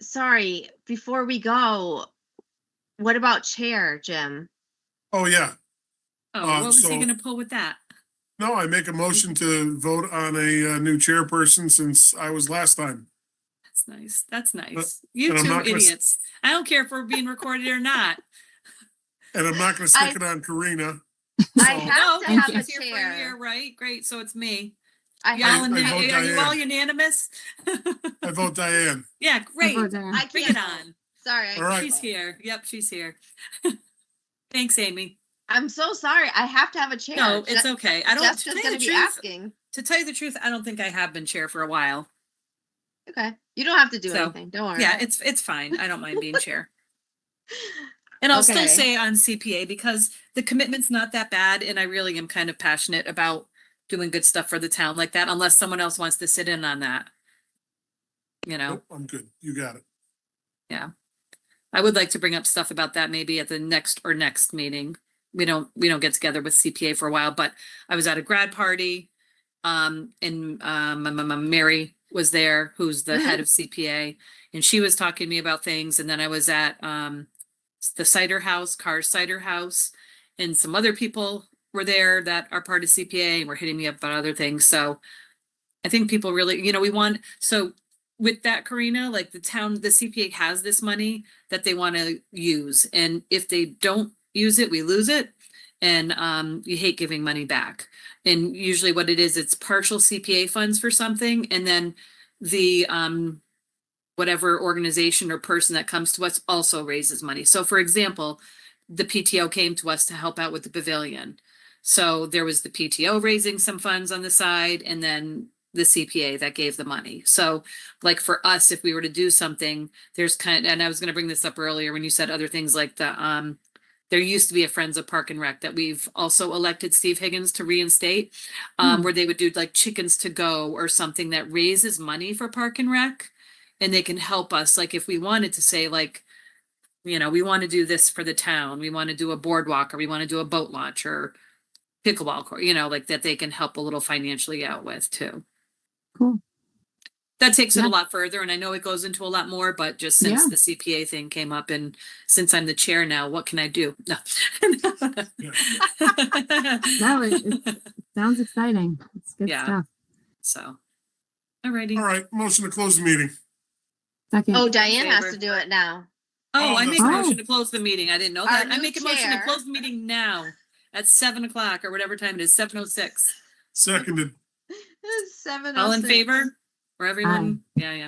Speaker 1: sorry. Before we go, what about chair, Jim?
Speaker 2: Oh, yeah.
Speaker 3: Oh, what was he
Speaker 2: so-
Speaker 3: gonna pull with that?
Speaker 2: No, I make a motion to vote on a new chairperson since I was last time.
Speaker 3: That's nice. That's nice. You
Speaker 2: and I'm
Speaker 3: two
Speaker 2: not gonna s-
Speaker 3: idiots. I don't care if we're being recorded or not.
Speaker 2: And I'm not gonna stick it on Karina.
Speaker 1: I
Speaker 2: So-
Speaker 1: have to
Speaker 4: Thank
Speaker 1: have
Speaker 4: you.
Speaker 1: a
Speaker 3: It's here for a year,
Speaker 1: chair.
Speaker 3: right? Great. So it's me.
Speaker 1: I
Speaker 3: You all
Speaker 1: have
Speaker 2: I
Speaker 3: in-
Speaker 1: to.
Speaker 2: vote
Speaker 3: are you all
Speaker 2: Diane.
Speaker 3: unanimous?
Speaker 2: I vote Diane.
Speaker 3: Yeah, great.
Speaker 4: I'll vote Diane.
Speaker 1: I
Speaker 3: Bring
Speaker 1: can't
Speaker 3: it
Speaker 1: vote.
Speaker 3: on.
Speaker 1: Sorry. I
Speaker 2: All right.
Speaker 1: can't
Speaker 3: She's
Speaker 1: vote.
Speaker 3: here. Yep, she's here. Thanks, Amy.
Speaker 1: I'm so sorry. I have to have a chair.
Speaker 3: No, it's okay. I don't, to
Speaker 1: Jessica's
Speaker 3: tell
Speaker 1: gonna
Speaker 3: you the
Speaker 1: be
Speaker 3: truth,
Speaker 1: asking.
Speaker 3: to tell you the truth, I don't think I have been chair for a while.
Speaker 1: Okay. You don't have to do
Speaker 3: So,
Speaker 1: anything. Don't worry.
Speaker 3: Yeah, it's fine. I don't mind being chair. And I'll still
Speaker 1: Okay.
Speaker 3: say on CPA because the commitment's not that bad and I really am kind of passionate about doing good stuff for the town like that, unless someone else wants to sit in on that. You know,
Speaker 2: Nope, I'm good. You got it.
Speaker 3: I would like to bring up stuff about that maybe at the next meeting. We don't get together with CPA for a while, but I was at a grad party. And Mary was there, who's the head of CPA, and she was talking to me about things. And then I was at the cider house, Carr's Cider House, and some other people were there that are part of CPA and were hitting me up about other things. So I think people really, you know, we want, so with that, Karina, like the CPA has this money that they want to use. And if they don't use it, we lose it. And you hate giving money back. And usually what it is, it's partial CPA funds for something. And then the whatever organization or person that comes to us also raises money. So for example, the PTO came to us to help out with the pavilion. So there was the PTO raising some funds on the side and then the CPA that gave the money. So like for us, if we were to do something, there's and I was going to bring this up earlier when you said other things like the, there used to be a Friends of Park and Rec that we've also elected Steve Higgins to reinstate, where they would do like chickens to go or something that raises money for Park and Rec. And they can help us. Like if we wanted to say like, you know, we want to do this for the town, we want to do a boardwalk or we want to do a boat launch or pickleball court, you know, like that they can help a little financially out with too.
Speaker 4: Cool.
Speaker 3: That takes it
Speaker 4: Yeah.
Speaker 3: a lot further. And I know it goes into a lot more, but just since
Speaker 4: Yeah.
Speaker 3: the CPA thing came up and since I'm the chair now, what can I do? No.
Speaker 4: No, it sounds exciting. It's good
Speaker 3: Yeah.
Speaker 4: stuff.
Speaker 3: So, alrighty.
Speaker 2: All right, motion to close the meeting.
Speaker 4: Second.
Speaker 1: Oh, Diane has
Speaker 3: favor.
Speaker 1: to do it now.
Speaker 3: Oh, I
Speaker 2: Oh,
Speaker 3: make a
Speaker 4: that's
Speaker 3: motion
Speaker 4: right.
Speaker 3: to close the meeting. I didn't know
Speaker 1: Our
Speaker 3: that. I
Speaker 1: new
Speaker 3: make a motion to
Speaker 1: chair.
Speaker 3: close the meeting now at 7:00 or whatever time it is, 7:06.
Speaker 2: Seconded.
Speaker 1: 7:06.
Speaker 3: All in favor? For everyone? Yeah, yeah.